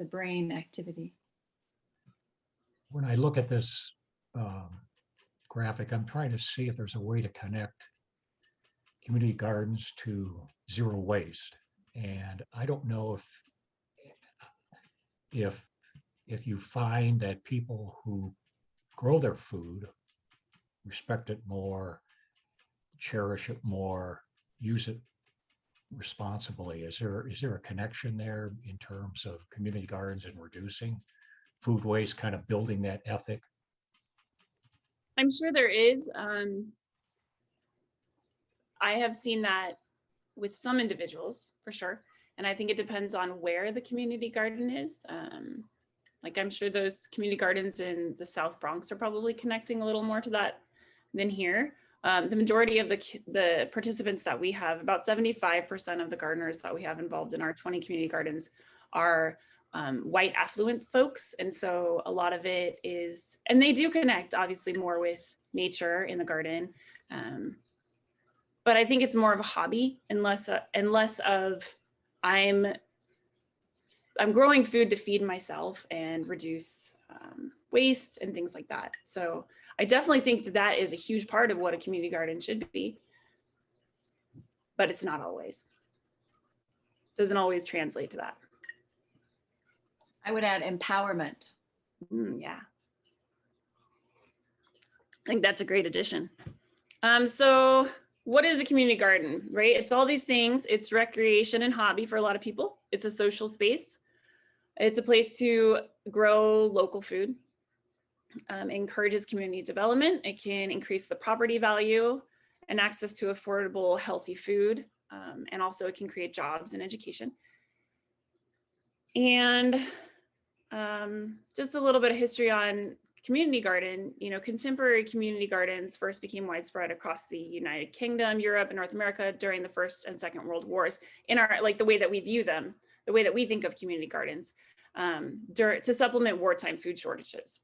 E: brain activity.
I: When I look at this graphic, I'm trying to see if there's a way to connect community gardens to zero waste. And I don't know if you find that people who grow their food respect it more, cherish it more, use it responsibly. Is there a connection there in terms of community gardens and reducing food waste, kind of building that ethic?
B: I'm sure there is. I have seen that with some individuals for sure. And I think it depends on where the community garden is. Like I'm sure those community gardens in the South Bronx are probably connecting a little more to that than here. The majority of the participants that we have, about 75% of the gardeners that we have involved in our 20 community gardens are white affluent folks. And so a lot of it is, and they do connect obviously more with nature in the garden. But I think it's more of a hobby and less of I'm growing food to feed myself and reduce waste and things like that. So I definitely think that is a huge part of what a community garden should be, but it's not always. Doesn't always translate to that.
E: I would add empowerment.
B: Yeah. I think that's a great addition. So what is a community garden, right? It's all these things. It's recreation and hobby for a lot of people. It's a social space. It's a place to grow local food. Encourages community development. It can increase the property value and access to affordable, healthy food. And also it can create jobs and education. And just a little bit of history on community garden. Contemporary community gardens first became widespread across the United Kingdom, Europe, and North America during the First and Second World Wars, in our, like, the way that we view them, the way that we think of community gardens, to supplement wartime food shortages.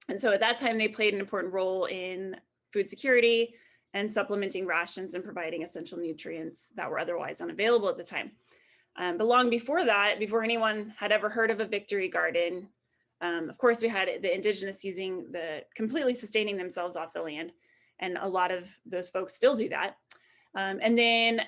B: And so at that time, they played an important role in food security and supplementing rations and providing essential nutrients that were otherwise unavailable at the time. But long before that, before anyone had ever heard of a victory garden, of course, we had the indigenous completely sustaining themselves off the land. And a lot of those folks still do that. And then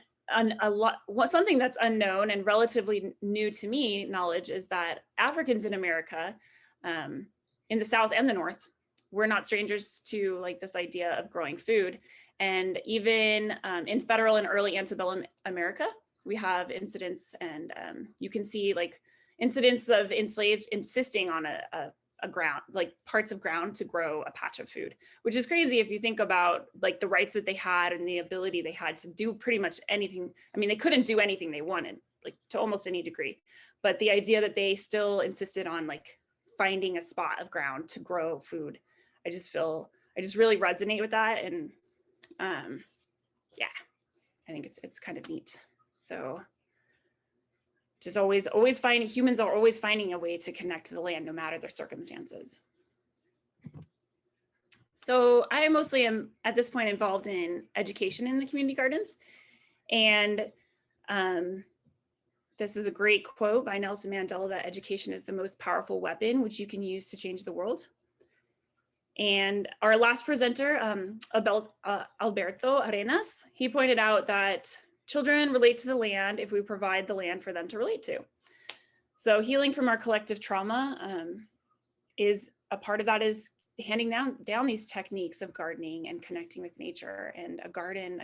B: something that's unknown and relatively new to me knowledge is that Africans in America, in the South and the North, we're not strangers to like this idea of growing food. And even in federal and early antebellum America, we have incidents, and you can see like incidents of enslaved insisting on a ground, like parts of ground to grow a patch of food, which is crazy if you think about like the rights that they had and the ability they had to do pretty much anything. I mean, they couldn't do anything they wanted, like to almost any degree, but the idea that they still insisted on like finding a spot of ground to grow food, I just really resonate with that. And yeah, I think it's kind of neat. So just humans are always finding a way to connect to the land, no matter their circumstances. So I mostly am at this point involved in education in the community gardens. And this is a great quote by Nelson Mandela, that education is the most powerful weapon which you can use to change the world. And our last presenter, Alberto Arenas, he pointed out that children relate to the land if we provide the land for them to relate to. So healing from our collective trauma is a part of that, is handing down these techniques of gardening and connecting with nature. And a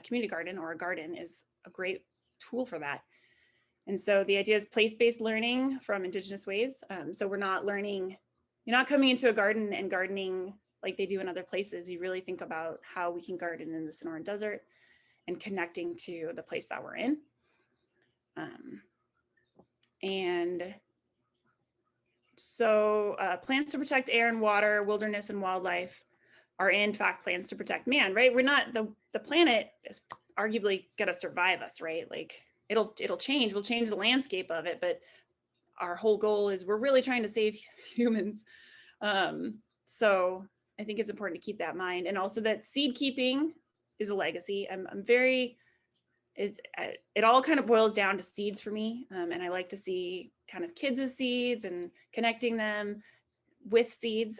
B: community garden or a garden is a great tool for that. And so the idea is place-based learning from indigenous ways. So you're not coming into a garden and gardening like they do in other places. You really think about how we can garden in the Sonoran Desert and connecting to the place that we're in. And so plans to protect air and water, wilderness and wildlife are in fact plans to protect man, right? We're not, the planet is arguably gonna survive us, right? Like it'll change, we'll change the landscape of it, but our whole goal is we're really trying to save humans. So I think it's important to keep that in mind. And also that seed keeping is a legacy. It all kind of boils down to seeds for me. And I like to see kind of kids as seeds and connecting them with seeds.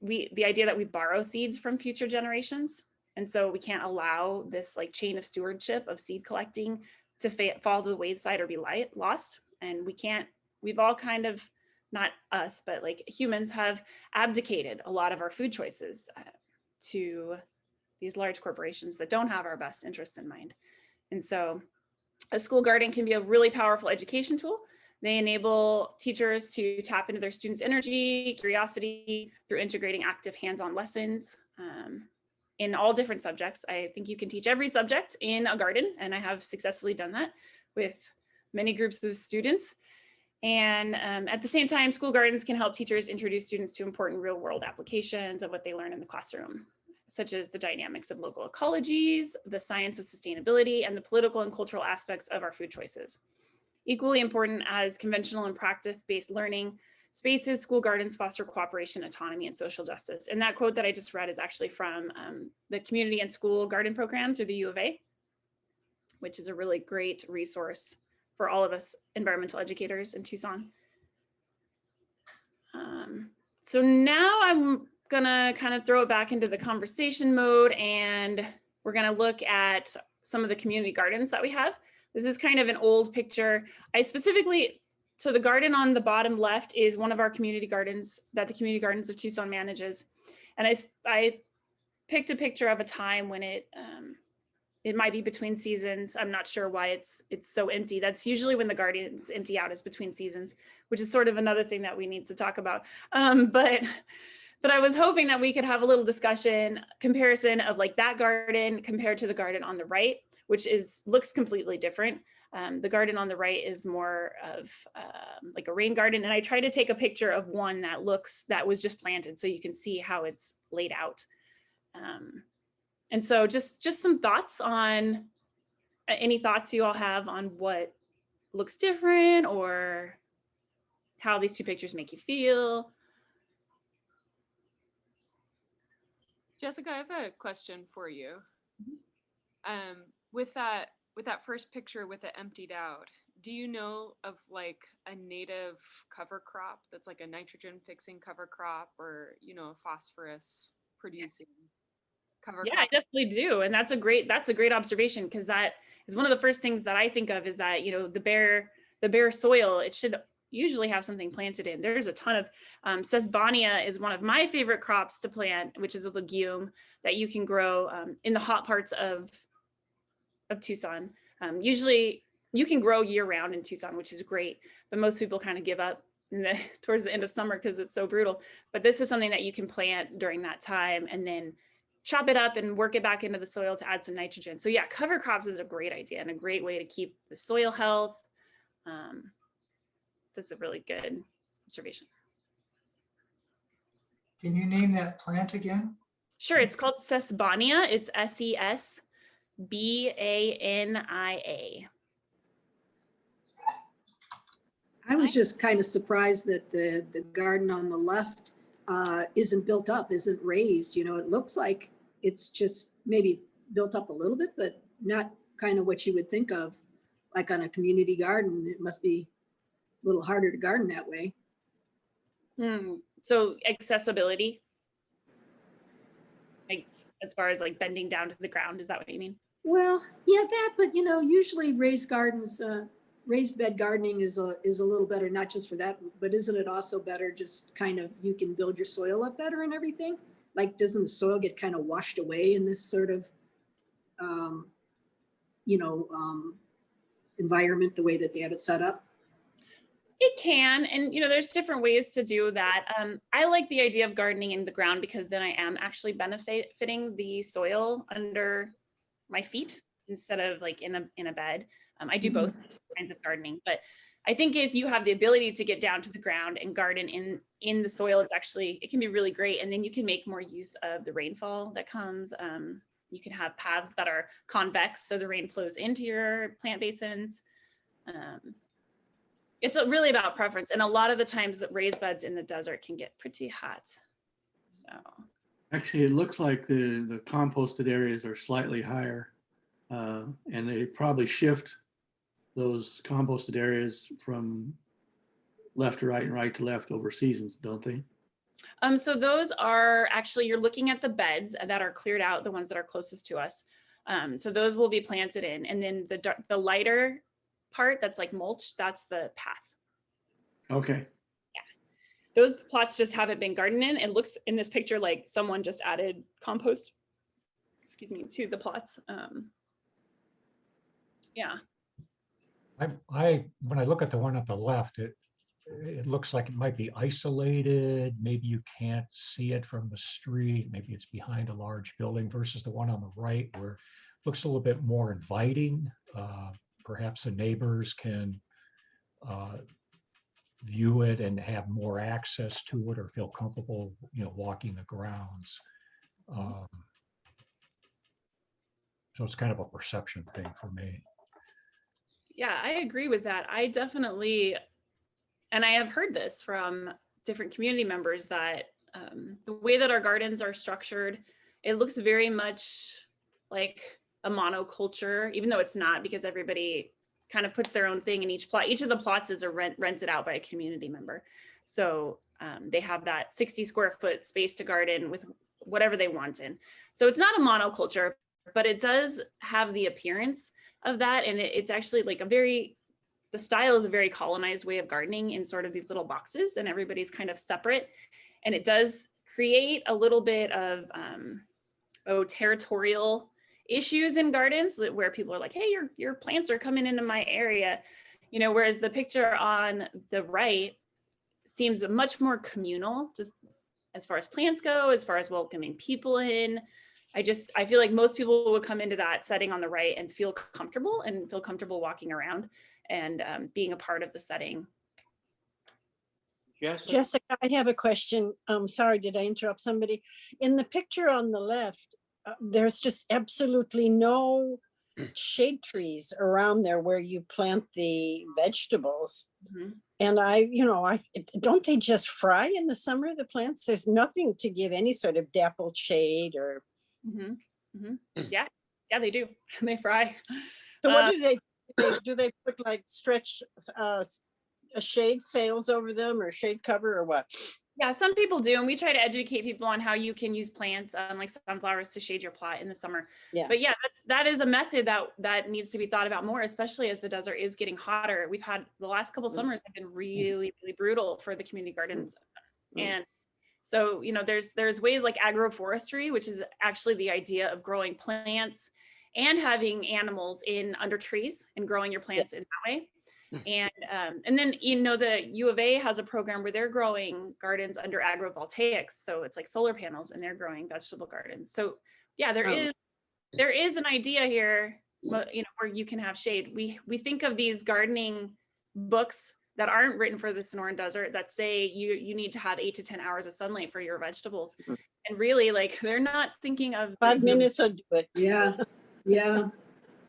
B: The idea that we borrow seeds from future generations. And so we can't allow this like chain of stewardship of seed collecting to fall to the wayside or be lost. And we've all kind of, not us, but like humans have abdicated a lot of our food choices to these large corporations that don't have our best interests in mind. And so a school garden can be a really powerful education tool. They enable teachers to tap into their students' energy, curiosity through integrating active hands-on lessons in all different subjects. I think you can teach every subject in a garden, and I have successfully done that with many groups of students. And at the same time, school gardens can help teachers introduce students to important real-world applications of what they learn in the classroom, such as the dynamics of local ecologies, the science of sustainability, and the political and cultural aspects of our food choices. Equally important as conventional and practice-based learning spaces, school gardens foster cooperation, autonomy, and social justice. And that quote that I just read is actually from the Community and School Garden Program through the U of A, which is a really great resource for all of us environmental educators in Tucson. So now I'm gonna kind of throw it back into the conversation mode, and we're gonna look at some of the community gardens that we have. This is kind of an old picture. So the garden on the bottom left is one of our community gardens that the Community Gardens of Tucson manages. And I picked a picture of a time when it might be between seasons. I'm not sure why it's so empty. That's usually when the gardens empty out, is between seasons, which is sort of another thing that we need to talk about. But I was hoping that we could have a little comparison of like that garden compared to the garden on the right, which looks completely different. The garden on the right is more of like a rain garden. And I try to take a picture of one that was just planted so you can see how it's laid out. And so just some thoughts on, any thoughts you all have on what looks different or how these two pictures make you feel?
G: Jessica, I have a question for you. With that first picture with it emptied out, do you know of like a native cover crop that's like a nitrogen fixing cover crop, or a phosphorus producing cover
B: Yeah,
G: crop?
B: I definitely do. And that's a great observation, because that is one of the first things that I think of, is that, the bare soil, it should usually have something planted in. There's a ton of sesbania is one of my favorite crops to plant, which is a legume that you can grow in the hot parts of Tucson. Usually you can grow year round in Tucson, which is great, but most people kind of give up towards the end of summer because it's so brutal. But this is something that you can plant during that time and then chop it up and work it back into the soil to add some nitrogen. So yeah, cover crops is a great idea and a great way to keep the soil health. That's a really good observation.
A: Can you name that plant again?
B: Sure, it's called Sesbania. It's Sesbania.
F: I was just kind of surprised that the garden on the left isn't built up, isn't raised. It looks like it's just maybe built up a little bit, but not kind of what you would think of like on a community garden. It must be a little harder to garden that way.
B: So accessibility, like as far as like bending down to the ground, is that what you mean?
F: Well, yeah, that, but usually raised gardens, raised bed gardening is a little better, not just for that, but isn't it also better just kind of, you can build your soil up better and everything? Like, doesn't the soil get kind of washed away in this sort of, environment, the way that they have it set up?
B: It can, and there's different ways to do that. I like the idea of gardening in the ground because then I am actually benefiting the soil under my feet instead of like in a bed. I do both kinds of gardening, but I think if you have the ability to get down to the ground and garden in the soil, it can be really great. And then you can make more use of the rainfall that comes. You can have paths that are convex, so the rain flows into your plant basins. It's really about preference. And a lot of the times that raised beds in the desert can get pretty hot. So
D: Actually, it looks like the composted areas are slightly higher, and they probably shift those composted areas from left to right and right to left over seasons, don't they?
B: So those are actually, you're looking at the beds that are cleared out, the ones that are closest to us. So those will be planted in, and then the lighter part that's like mulch, that's the path.
D: Okay.
B: Yeah, those plots just haven't been gardened in. It looks in this picture like someone just added compost, to the plots. Yeah.
I: When I look at the one at the left, it looks like it might be isolated. Maybe you can't see it from the street. Maybe it's behind a large building, versus the one on the right where it looks a little bit more inviting. Perhaps the neighbors can view it and have more access to it, or feel comfortable, walking the grounds. So it's kind of a perception thing for me.
B: Yeah, I agree with that. I definitely, and I have heard this from different community members, that the way that our gardens are structured, it looks very much like a monoculture, even though it's not, because everybody kind of puts their own thing in each plot. Each of the plots is rented out by a community member. So they have that 60 square foot space to garden with whatever they want in. So it's not a monoculture, but it does have the appearance of that. And it's actually like the style is a very colonized way of gardening in sort of these little boxes, and everybody's kind of separate. And it does create a little bit of territorial issues in gardens, where people are like, hey, your plants are coming into my area, whereas the picture on the right seems much more communal, just as far as plants go, as far as welcoming people in. I feel like most people would come into that setting on the right and feel comfortable walking around and being a part of the setting.
C: Jessica, I have a question. Sorry, did I interrupt somebody? In the picture on the left, there's just absolutely no shade trees around there where you plant the vegetables.
B: Mm-hmm.
C: And don't they just fry in the summer, the plants? There's nothing to give any sort of dappled shade or.
B: Mm-hmm. Mm-hmm. Yeah, they do. They fry.
C: So what do they put like stretch a shade sails over them or shade cover or what?
B: Yeah, some people do, and we try to educate people on how you can use plants like sunflowers to shade your plot in the summer.
C: Yeah.
B: But yeah, that is a method that needs to be thought about more, especially as the desert is getting hotter. We've had the last couple summers have been really, really brutal for the community gardens, and so there's ways like agroforestry, which is actually the idea of growing plants and having animals in under trees and growing your plants in that way. And then the U of A has a program where they're growing gardens under agrivoltaics, so it's like solar panels, and they're growing vegetable gardens. So yeah, there is an idea here, where you can have shade. We think of these gardening books that aren't written for the Sonoran Desert that say you need to have 8 to 10 hours of sunlight for your vegetables, and really, like, they're not thinking of
C: 5 minutes will do it.
F: Yeah.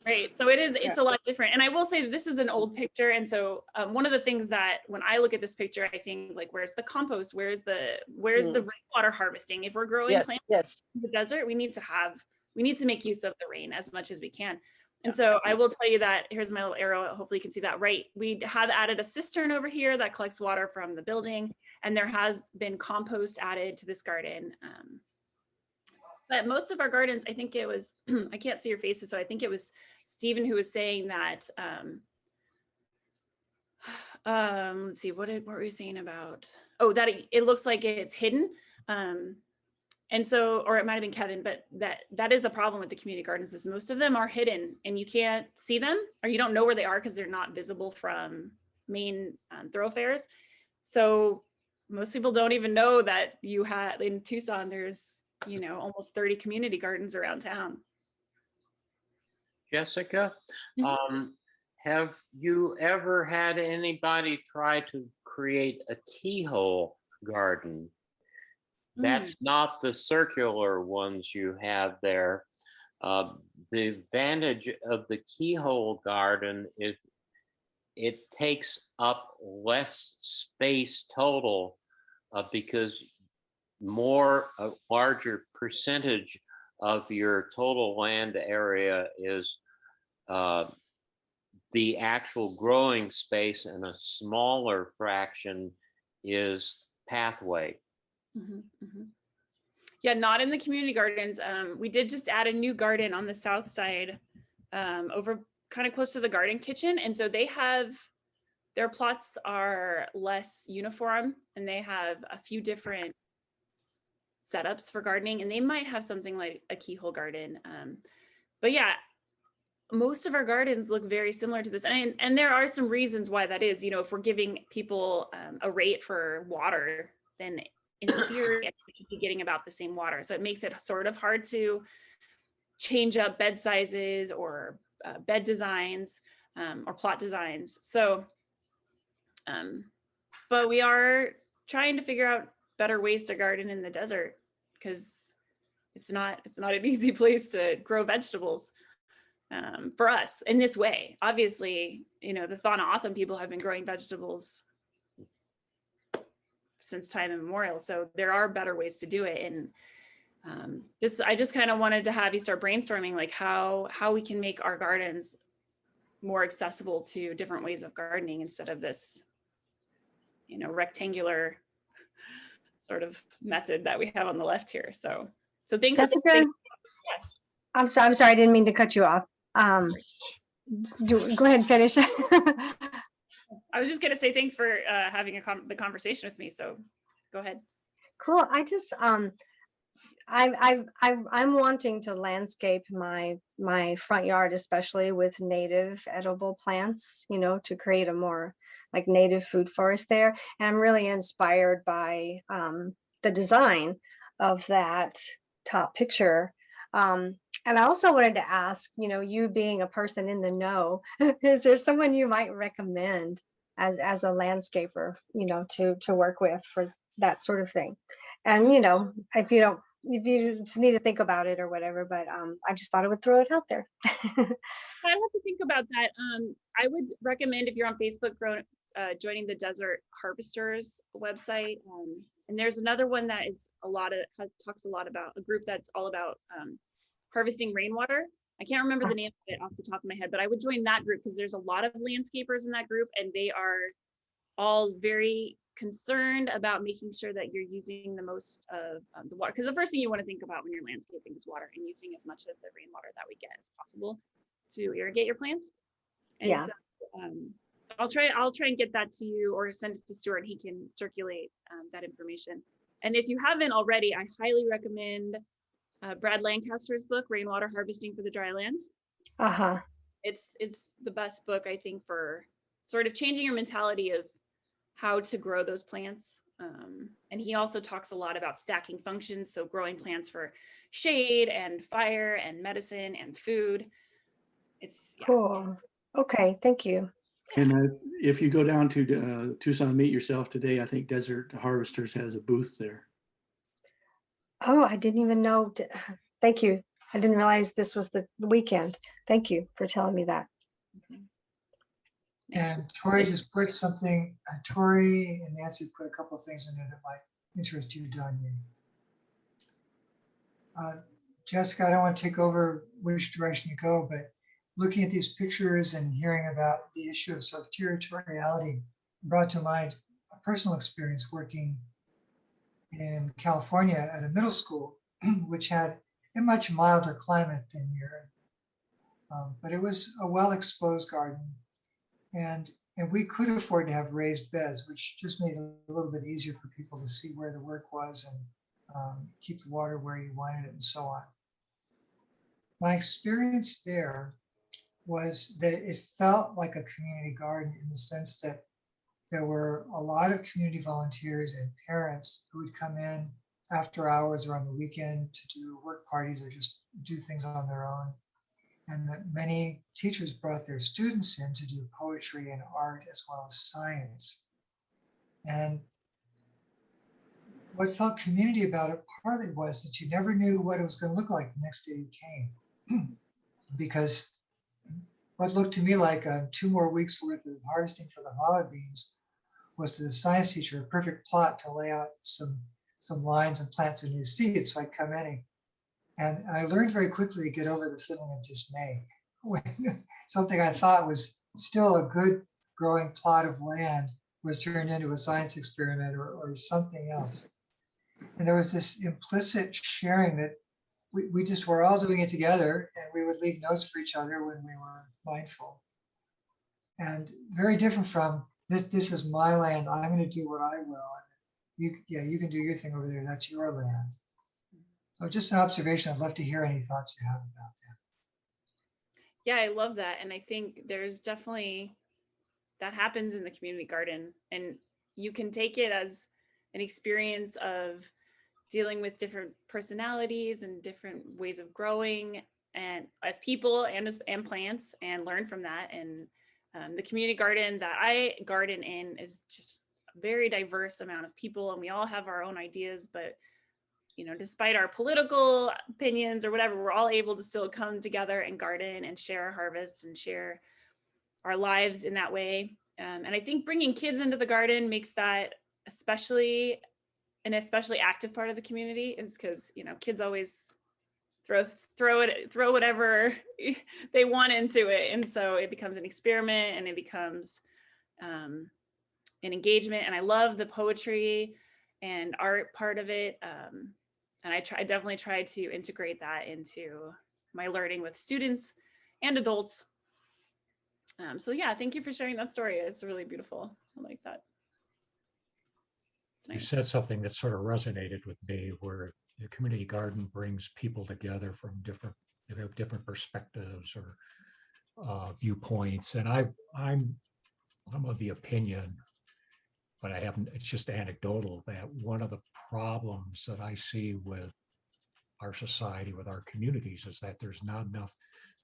B: Right. So it's a lot different. And I will say that this is an old picture. And so one of the things that when I look at this picture, I think, like, where's the compost? Where's the rainwater harvesting? If we're growing plants in the desert, we need to make use of the rain as much as we can. And so I will tell you that, here's my little arrow. Hopefully you can see that, right? We have added a cistern over here that collects water from the building. And there has been compost added to this garden. But most of our gardens, I think it was, I can't see your faces, so I think it was Stephen who was saying that, let's see, what were you saying about, that it looks like it's hidden. And so, or it might've been Kevin, but that is a problem with the community gardens, is most of them are hidden and you can't see them, or you don't know where they are because they're not visible from main thoroughfares. So most people don't even know that in Tucson, there's almost 30 community gardens around town.
H: Jessica, have you ever had anybody try to create a keyhole garden? That's not the circular ones you have there. The advantage of the keyhole garden is it takes up less space total because a larger percentage of your total land area is the actual growing space, and a smaller fraction is pathway.
B: Yeah, not in the community gardens. We did just add a new garden on the south side, over kind of close to the garden kitchen, and so their plots are less uniform, and they have a few different setups for gardening, and they might have something like a keyhole garden. But yeah, most of our gardens look very similar to this, and there are some reasons why that is. If we're giving people a rate for water, then in theory we should be getting about the same water. So it makes it sort of hard to change up bed sizes or bed designs or plot designs. So but we are trying to figure out better ways to garden in the desert, because it's not an easy place to grow vegetables for us in this way. Obviously, the Thanaothan people have been growing vegetables since time immemorial, so there are better ways to do it. And I just kind of wanted to have you start brainstorming, like how we can make our gardens more accessible to different ways of gardening instead of this rectangular sort of method that we have on the left here. So thanks.
J: Jessica, I'm sorry, I didn't mean to cut you off. Go ahead and finish.
B: I was just going to say thanks for having the conversation with me. So go ahead.
J: Cool. I just I'm wanting to landscape my front yard, especially with native edible plants, to create a more like native food forest there. And I'm really inspired by the design of that top picture. And I also wanted to ask, you being a person in the know, is there someone you might recommend as a landscaper, to work with for that sort of thing? And, if you just need to think about it or whatever, but I just thought I would throw it out there.
B: I'd have to think about that. I would recommend, if you're on Facebook, joining the Desert Harvesters website. And there's another one that is talks a lot about a group that's all about harvesting rainwater. I can't remember the name of it off the top of my head, but I would join that group because there's a lot of landscapers in that group, and they are all very concerned about making sure that you're using the most of the water. Because the first thing you want to think about when you're landscaping is water, and using as much of the rainwater that we get as possible to irrigate your plants. And
J: Yeah.
B: so I'll try and get that to you, or send it to Stuart. He can circulate that information. And if you haven't already, I highly recommend Brad Lancaster's book, Rainwater Harvesting for the Drylands.
J: Uh-huh.
B: It's the best book, I think, for sort of changing your mentality of how to grow those plants. And he also talks a lot about stacking functions, so growing plants for shade and fire and medicine and food. It's
J: Cool. Okay, thank you.
D: And if you go down to Tucson Meet Yourself today, I think Desert Harvesters has a booth there.
J: Oh, I didn't even know. Thank you. I didn't realize this was the weekend. Thank you for telling me that.
A: And Tori just put something, Tori and Nancy put a couple of things in there that might interest you, Danya. Jessica, I don't want to take over which direction you go, but looking at these pictures and hearing about the issue of sort of territoriality brought to mind a personal experience working in California at a middle school, which had a much milder climate than here. But it was a well-exposed garden, and we could afford to have raised beds, which just made it a little bit easier for people to see where the work was and keep the water where you wanted it and so on. My experience there was that it felt like a community garden in the sense that there were a lot of community volunteers and parents who would come in after hours or on the weekend to do work parties or just do things on their own. And that many teachers brought their students in to do poetry and art as well as science. And what felt community about it partly was that you never knew what it was going to look like the next day you came. Because what looked to me like 2 more weeks worth of harvesting for the fava beans was to the science teacher a perfect plot to lay out some lines and plant some new seeds. So I'd come in and I learned very quickly to get over the feeling of dismay. When something I thought was still a good growing plot of land was turned into a science experiment or something else. And there was this implicit sharing that we just were all doing it together, and we would leave notes for each other when we were mindful. And very different from this is my land, I'm going to do what I will. You can do your thing over there, that's your land. So just an observation. I'd love to hear any thoughts you have about that.
B: Yeah, I love that. And I think there's definitely, that happens in the community garden, and you can take it as an experience of dealing with different personalities and different ways of growing, and as people and plants, and learn from that. And the community garden that I garden in is just a very diverse amount of people, and we all have our own ideas, but despite our political opinions or whatever, we're all able to still come together and garden and share our harvests and share our lives in that way. And I think bringing kids into the garden makes that especially active part of the community, is because kids always throw whatever they want into it, and so it becomes an experiment, and it becomes an engagement. And I love the poetry and art part of it, and I definitely try to integrate that into my learning with students and adults. So yeah, thank you for sharing that story. It's really beautiful. I like that.
I: You said something that sort of resonated with me, where the community garden brings people together from different perspectives or viewpoints. And I'm of the opinion, but I haven't, it's just anecdotal, that one of the problems that I see with our society, with our communities, is that there's not enough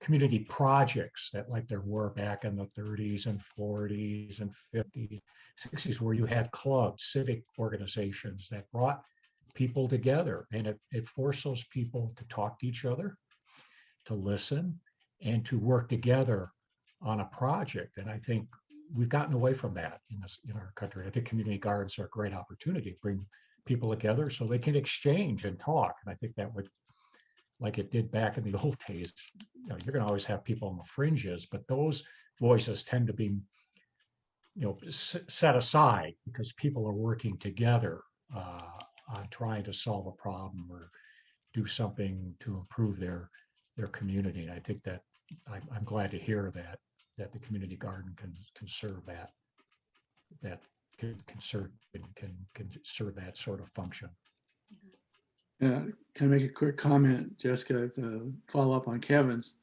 I: community projects that like there were back in the 30s and 40s and 50s, 60s, where you had clubs, civic organizations that brought people together, and it forced those people to talk to each other, to listen, and to work together on a project. And I think we've gotten away from that in our country. I think community gardens are a great opportunity to bring people together so they can exchange and talk. And I think that would, like it did back in the old days, you're going to always have people on the fringes, but those voices tend to be, set aside because people are working together on trying to solve a problem or do something to improve their community. And I think that I'm glad to hear that the community garden can serve that can serve that sort of function.
D: Can I make a quick comment, Jessica, to follow up on Kevin's?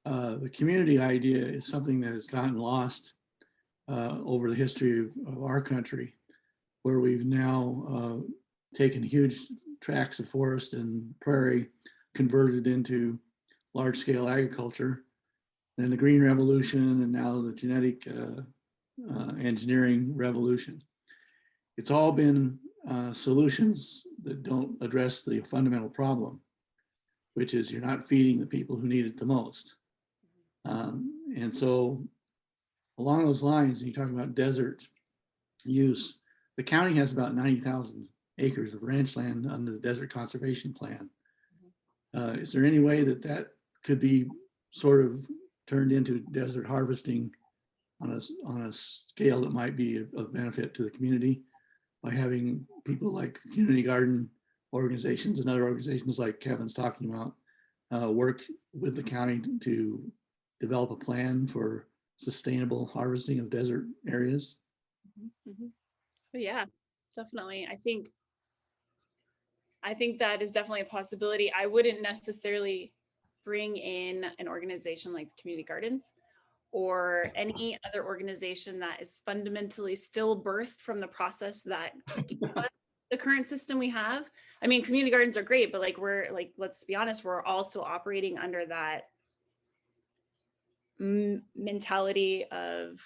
D: The community idea is something that has gotten lost over the history of our country, where we've now taken huge tracts of forest and prairie, converted into large-scale agriculture, and the Green Revolution, and now the genetic engineering revolution. It's all been solutions that don't address the fundamental problem, which is you're not feeding the people who need it the most. And so along those lines, and you're talking about desert use, the county has about 90,000 acres of ranch land under the Desert Conservation Plan. Is there any way that could be sort of turned into desert harvesting on a scale that might be of benefit to the community, by having people like community garden organizations and other organizations like Kevin's talking about work with the county to develop a plan for sustainable harvesting of desert areas?
B: Yeah, definitely. I think that is definitely a possibility. I wouldn't necessarily bring in an organization like the Community Gardens or any other organization that is fundamentally still birthed from the process that gave us the current system we have. I mean, community gardens are great, but let's be honest, we're all still operating under that mentality of,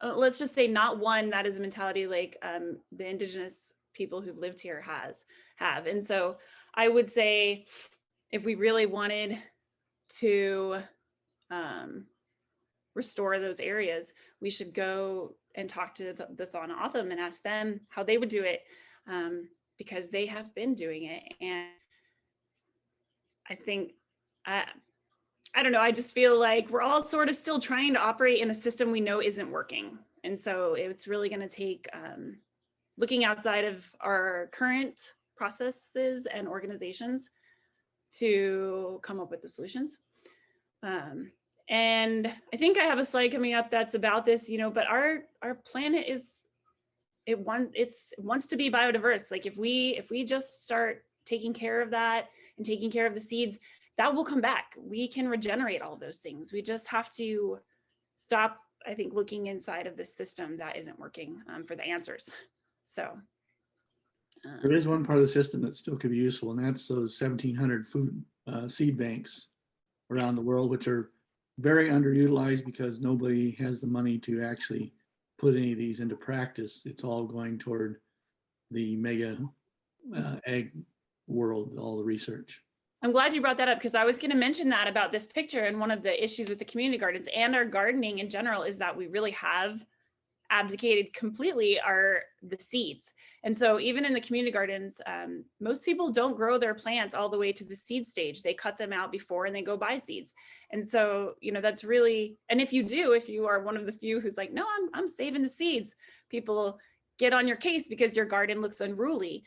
B: let's just say not one that is a mentality like the indigenous people who've lived here have. And so I would say if we really wanted to restore those areas, we should go and talk to the Thana Atham and ask them how they would do it, because they have been doing it. And I think, I don't know, I just feel like we're all sort of still trying to operate in a system we know isn't working. And so it's really going to take looking outside of our current processes and organizations to come up with the solutions. And I think I have a slide coming up that's about this, but our planet wants to be biodiverse. Like if we just start taking care of that and taking care of the seeds, that will come back. We can regenerate all of those things. We just have to stop, I think, looking inside of this system that isn't working for the answers. So
D: there is one part of the system that still could be useful, and that's those 1,700 food seed banks around the world, which are very underutilized because nobody has the money to actually put any of these into practice. It's all going toward the mega ag world, all the research.
B: I'm glad you brought that up, because I was going to mention that about this picture. And one of the issues with the community gardens and our gardening in general is that we really have abdicated completely the seeds. And so even in the community gardens, most people don't grow their plants all the way to the seed stage. They cut them out before and they go buy seeds. And so, that's really, and if you are one of the few who's like, no, I'm saving the seeds, people get on your case because your garden looks unruly.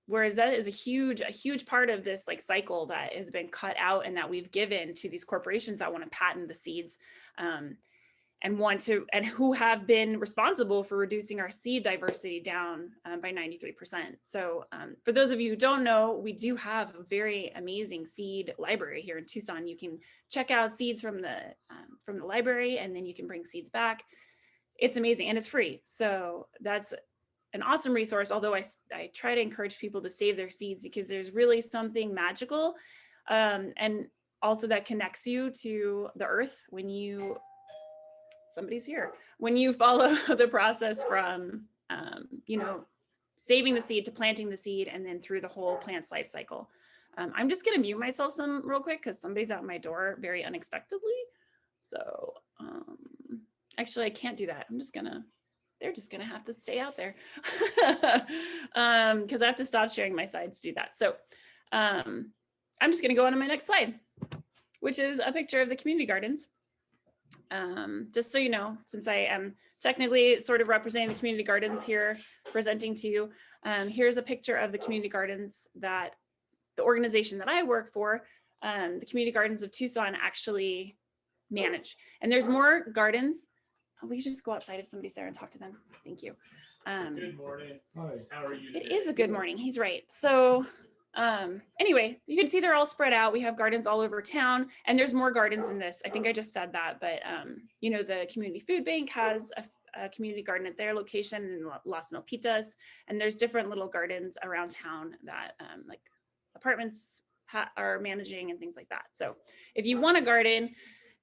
B: Whereas that is a huge part of this cycle that has been cut out and that we've given to these corporations that want to patent the seeds, and who have been responsible for reducing our seed diversity down by 93%. So for those of you who don't know, we do have a very amazing seed library here in Tucson. You can check out seeds from the library, and then you can bring seeds back. It's amazing and it's free. So that's an awesome resource, although I try to encourage people to save their seeds because there's really something magical and also that connects you to the earth when you, somebody's here, when you follow the process from, you know, saving the seed to planting the seed and then through the whole plant's life cycle. I'm just gonna mute myself some real quick because somebody's at my door very unexpectedly. So actually I can't do that. They're just gonna have to stay out there because I have to stop sharing my slides to do that. So I'm just gonna go on to my next slide, which is a picture of the community gardens. Just so you know, since I am technically sort of representing the community gardens here, presenting to you, here's a picture of the community gardens that the organization that I work for, the Community Gardens of Tucson, actually manage. And there's more gardens. We should just go outside if somebody's there and talk to them. Thank you.
K: Good morning. Hi. How are you today?
B: It is a good morning. He's right. So anyway, you can see they're all spread out. We have gardens all over town, and there's more gardens than this. I think I just said that, but you know, the Community Food Bank has a community garden at their location in Las Milpitas, and there's different little gardens around town that like apartments are managing and things like that. So if you want a garden,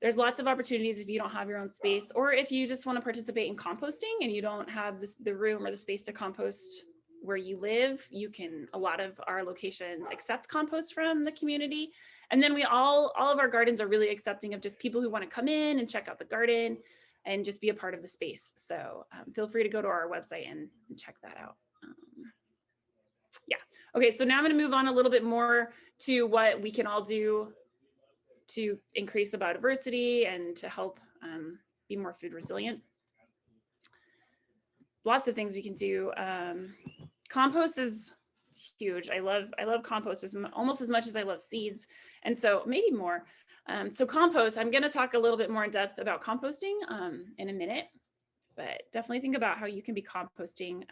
B: there's lots of opportunities if you don't have your own space, or if you just want to participate in composting and you don't have the room or the space to compost where you live, you can, a lot of our locations accept compost from the community. And then we all of our gardens are really accepting of just people who want to come in and check out the garden and just be a part of the space. So feel free to go to our website and check that out. Yeah. Okay, so now I'm going to move on a little bit more to what we can all do to increase the biodiversity and to help be more food resilient. Lots of things we can do. Compost is huge. I love compost almost as much as I love seeds, and so maybe more. So compost, I'm going to talk a little bit more in depth about composting in a minute, but definitely think about how you can be composting.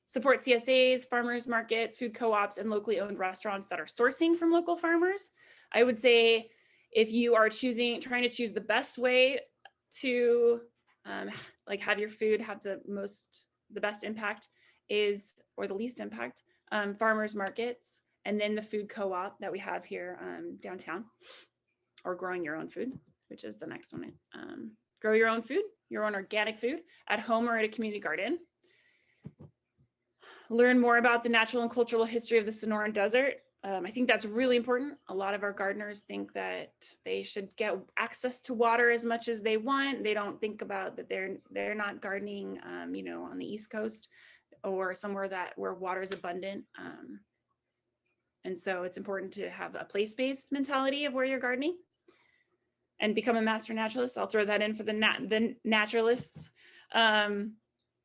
B: Support CSAs, farmers markets, food co-ops, and locally owned restaurants that are sourcing from local farmers. I would say if you are trying to choose the best way to like have your food have the best impact or the least impact, farmers markets, and then the food co-op that we have here downtown, or growing your own food, which is the next one. Grow your own food, your own organic food at home or at a community garden. Learn more about the natural and cultural history of the Sonoran Desert. I think that's really important. A lot of our gardeners think that they should get access to water as much as they want. They don't think about that they're not gardening, you know, on the East Coast or somewhere where water is abundant. And so it's important to have a place-based mentality of where you're gardening and become a master naturalist. I'll throw that in for the naturalists.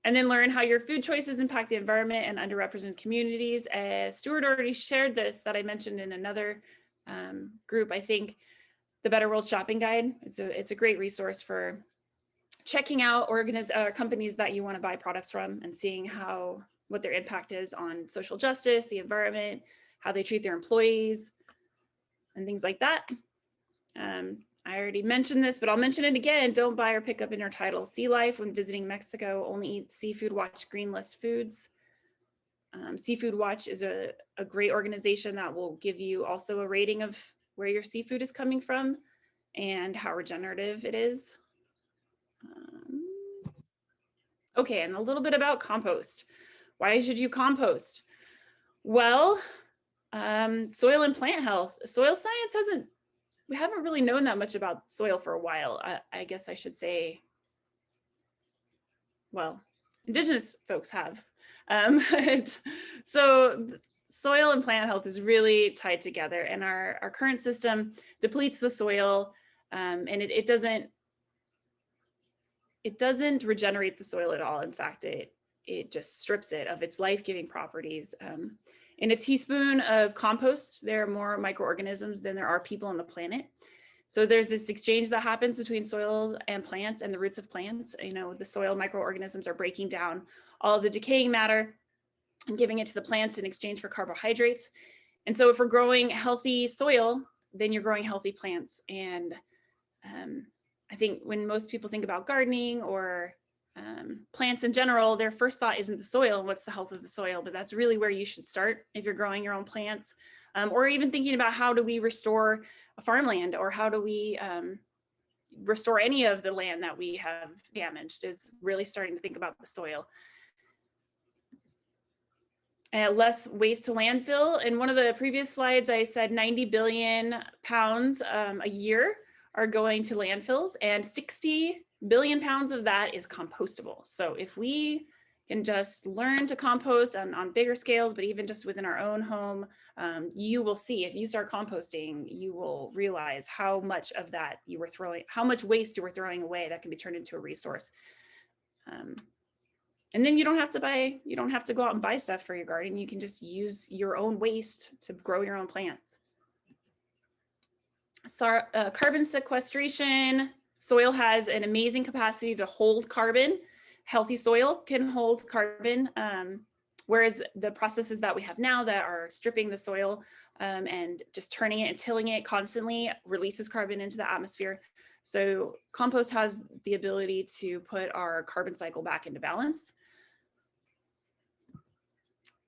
B: And then learn how your food choices impact the environment and underrepresented communities. Stuart already shared this that I mentioned in another group. I think the Better World Shopping Guide, it's a great resource for checking out companies that you want to buy products from and seeing what their impact is on social justice, the environment, how they treat their employees, and things like that. I already mentioned this, but I'll mention it again. Don't buy or pick up intertidal sea life when visiting Mexico. Only eat Seafood Watch green list foods. Seafood Watch is a great organization that will give you also a rating of where your seafood is coming from and how regenerative it is. Okay, and a little bit about compost. Why should you compost? Well, soil and plant health. Soil science we haven't really known that much about soil for a while. I guess I should say, well, Indigenous folks have. So soil and plant health is really tied together, and our current system depletes the soil, and it doesn't regenerate the soil at all. In fact, it just strips it of its life-giving properties. In a teaspoon of compost, there are more microorganisms than there are people on the planet. So there's this exchange that happens between soils and plants and the roots of plants. You know, the soil microorganisms are breaking down all of the decaying matter and giving it to the plants in exchange for carbohydrates. And so if we're growing healthy soil, then you're growing healthy plants. And I think when most people think about gardening or plants in general, their first thought isn't the soil and what's the health of the soil, but that's really where you should start if you're growing your own plants, or even thinking about how do we restore a farmland, or how do we restore any of the land that we have damaged, is really starting to think about the soil. Less waste to landfill. In one of the previous slides, I said 90 billion pounds a year are going to landfills, and 60 billion pounds of that is compostable. So if we can just learn to compost on bigger scales, but even just within our own home, you will see, if you start composting, you will realize how much of that you were throwing, how much waste you were throwing away that can be turned into a resource. And then you don't have to go out and buy stuff for your garden. You can just use your own waste to grow your own plants. So carbon sequestration, soil has an amazing capacity to hold carbon. Healthy soil can hold carbon, whereas the processes that we have now that are stripping the soil and just turning it and tilling it constantly releases carbon into the atmosphere. So compost has the ability to put our carbon cycle back into balance.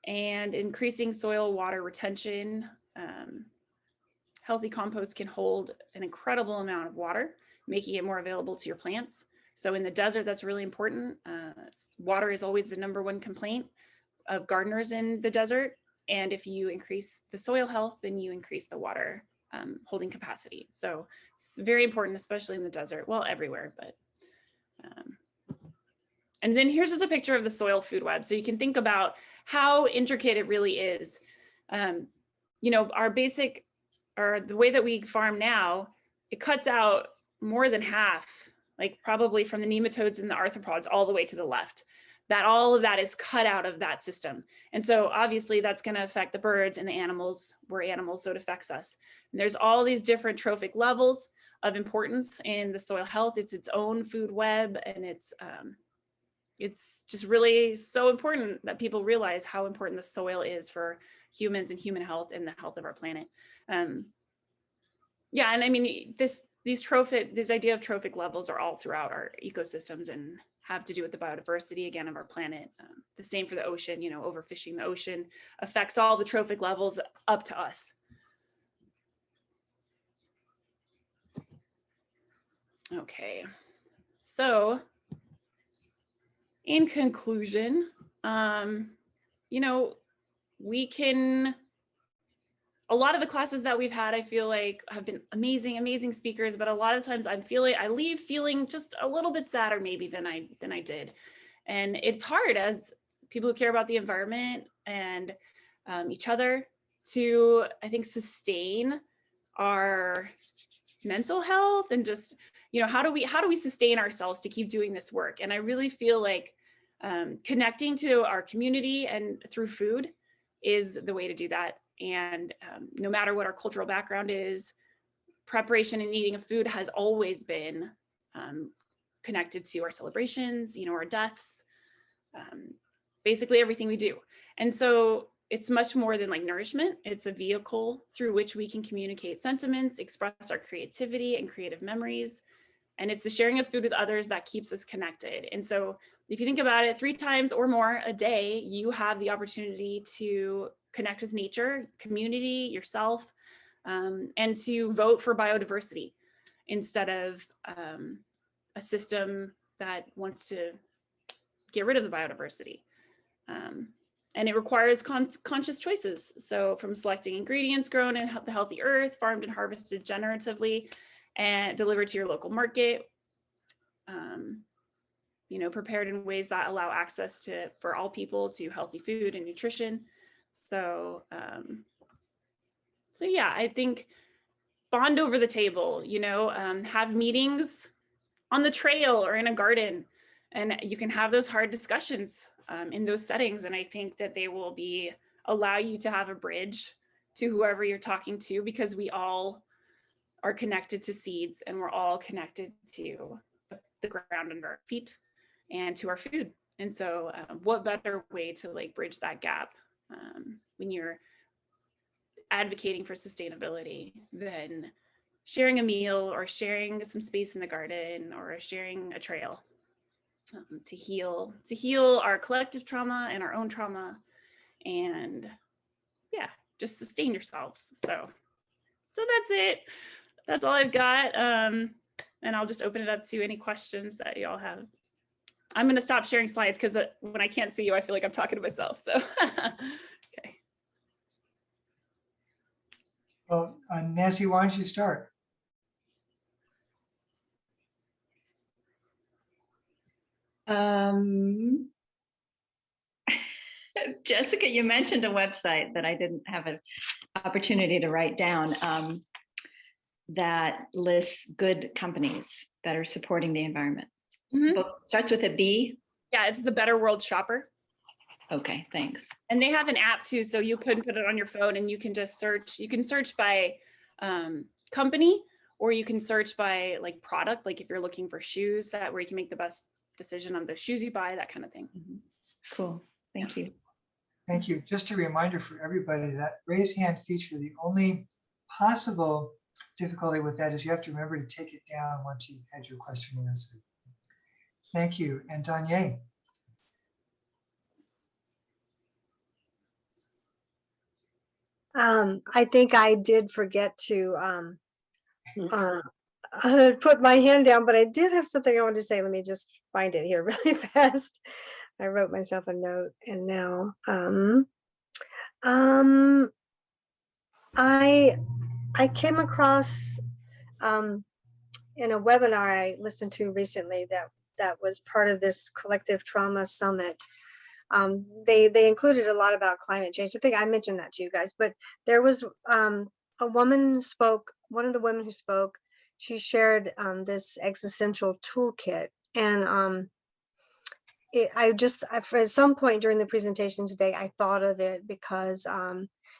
B: And increasing soil water retention. Healthy compost can hold an incredible amount of water, making it more available to your plants. So in the desert, that's really important. Water is always the #1 complaint of gardeners in the desert. And if you increase the soil health, then you increase the water holding capacity. So it's very important, especially in the desert, well, everywhere, but. And then here's just a picture of the soil food web. So you can think about how intricate it really is. You know, the way that we farm now, it cuts out more than half, like probably from the nematodes and the arthropods all the way to the left. That all of that is cut out of that system. And so obviously that's going to affect the birds and the animals, we're animals, so it affects us. And there's all these different trophic levels of importance in the soil health. It's its own food web, and it's just really so important that people realize how important the soil is for humans and human health and the health of our planet. Yeah, and I mean, this idea of trophic levels are all throughout our ecosystems and have to do with the biodiversity, again, of our planet. The same for the ocean, you know, overfishing the ocean affects all the trophic levels up to us. Okay, so in conclusion, you know, a lot of the classes that we've had, I feel like have been amazing speakers, but a lot of times I leave feeling just a little bit sadder maybe than I did. And it's hard as people who care about the environment and each other to, I think, sustain our mental health and just, you know, how do we sustain ourselves to keep doing this work? And I really feel like connecting to our community and through food is the way to do that. And no matter what our cultural background is, preparation and eating of food has always been connected to our celebrations, you know, our deaths, basically everything we do. And so it's much more than like nourishment. It's a vehicle through which we can communicate sentiments, express our creativity and creative memories. And it's the sharing of food with others that keeps us connected. And so if you think about it, 3 times or more a day, you have the opportunity to connect with nature, community, yourself, and to vote for biodiversity instead of a system that wants to get rid of the biodiversity. And it requires conscious choices. So from selecting ingredients grown in the healthy earth, farmed and harvested generatively, and delivered to your local market, you know, prepared in ways that allow access for all people to healthy food and nutrition. So, so yeah, I think bond over the table, you know, have meetings on the trail or in a garden, and you can have those hard discussions in those settings. And I think that they will allow you to have a bridge to whoever you're talking to, because we all are connected to seeds and we're all connected to the ground under our feet and to our food. And so what better way to like bridge that gap when you're advocating for sustainability than sharing a meal or sharing some space in the garden or sharing a trail. to heal our collective trauma and our own trauma, and yeah, just sustain yourselves. So that's it. That's all I've got. And I'll just open it up to any questions that y'all have. I'm going to stop sharing slides because when I can't see you, I feel like I'm talking to myself. So, okay.
A: Well, Nancy, why don't you start?
E: Jessica, you mentioned a website that I didn't have an opportunity to write down that lists good companies that are supporting the environment. Book starts with a B.
B: Yeah, it's the Better World Shopper.
E: Okay, thanks.
B: And they have an app too, so you could put it on your phone and you can just search. You can search by company, or you can search by like product, like if you're looking for shoes, that where you can make the best decision on the shoes you buy, that kind of thing.
E: Cool, thank you.
A: Thank you. Just a reminder for everybody, that raise hand feature, the only possible difficulty with that is you have to remember to take it down once you've had your question answered. Thank you. And Danye.
J: I think I did forget to put my hand down, but I did have something I wanted to say. Let me just find it here really fast. I wrote myself a note, and now I came across in a webinar I listened to recently that was part of this collective trauma summit. They included a lot about climate change. I think I mentioned that to you guys, but there was a woman who spoke, one of the women who spoke, she shared this existential toolkit. And at some point during the presentation today, I thought of it because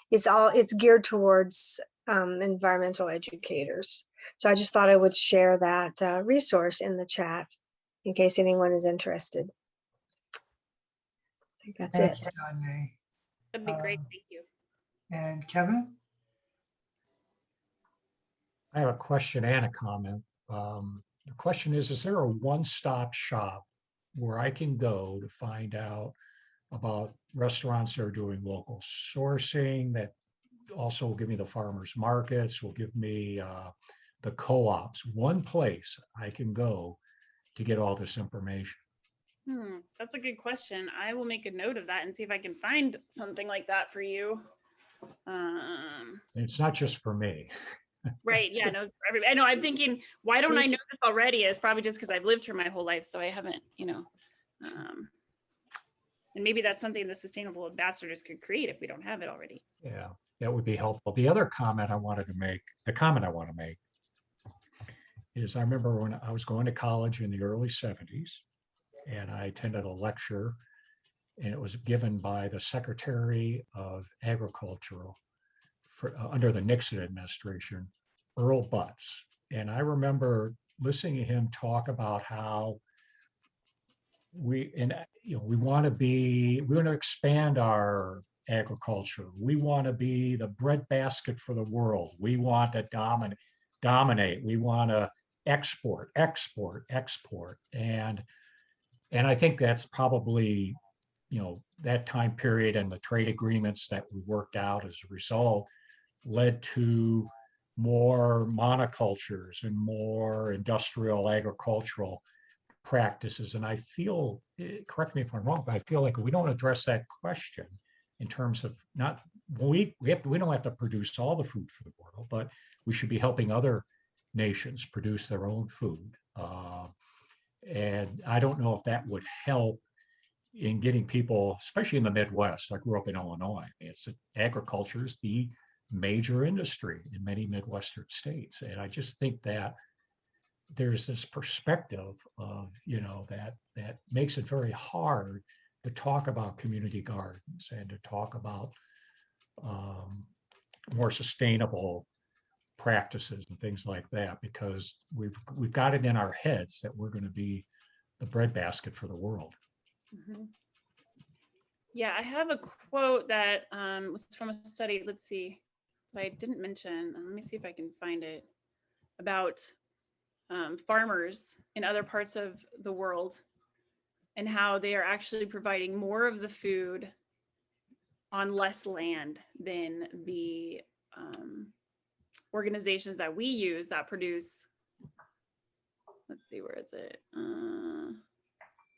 J: it's geared towards environmental educators. So I just thought I would share that resource in the chat in case anyone is interested. I think that's
A: Thank
J: it.
A: you, Danye.
B: That'd be great. Thank you.
A: And Kevin?
I: I have a question and a comment. The question is there a one-stop shop where I can go to find out about restaurants that are doing local sourcing, that also will give me the farmers markets, will give me the co-ops, one place I can go to get all this information?
B: That's a good question. I will make a note of that and see if I can find something like that for you.
I: It's not just for me.
B: Right. Yeah. No, for everybody. I know. I'm thinking, why don't I know this already? It's probably just because I've lived through my whole life, so I haven't, and maybe that's something the sustainable ambassadors could create if we don't have it already.
I: Yeah, that would be helpful. The other comment I want to make is I remember when I was going to college in the early 70s, and I attended a lecture, and it was given by the Secretary of Agriculture under the Nixon administration, Earl Butz. And I remember listening to him talk about how we want to expand our agriculture. We want to be the breadbasket for the world. We want to dominate. We want to export. And I think that's probably, that time period and the trade agreements that we worked out as a result led to more monocultures and more industrial agricultural practices. And I feel, correct me if I'm wrong, but I feel like we don't address that question in terms of we don't have to produce all the food for the world, but we should be helping other nations produce their own food. And I don't know if that would help in getting people, especially in the Midwest. I grew up in Illinois. Agriculture is the major industry in many Midwestern states. And I just think that there's this perspective of, that makes it very hard to talk about community gardens and to talk about more sustainable practices and things like that, because we've got it in our heads that we're going to be the breadbasket for the world.
B: Mm-hmm. Yeah, I have a quote that was from a study. Let's see, that I didn't mention. Let me see if I can find it, about farmers in other parts of the world and how they are actually providing more of the food on less land than the organizations that we use that produce. Let's see, where is it? I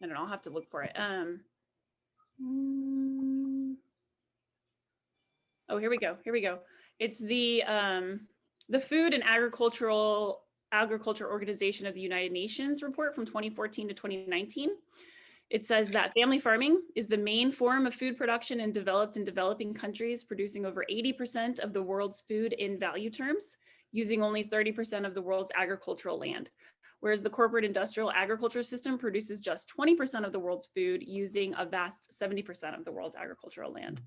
B: don't know, I'll have to look for it. Oh, here we go. It's the Food and Agriculture Organization of the United Nations report from 2014 to 2019. It says that family farming is the main form of food production in developed and developing countries, producing over 80% of the world's food in value terms, using only 30% of the world's agricultural land. Whereas the corporate industrial agriculture system produces just 20% of the world's food, using a vast 70% of the world's agricultural land.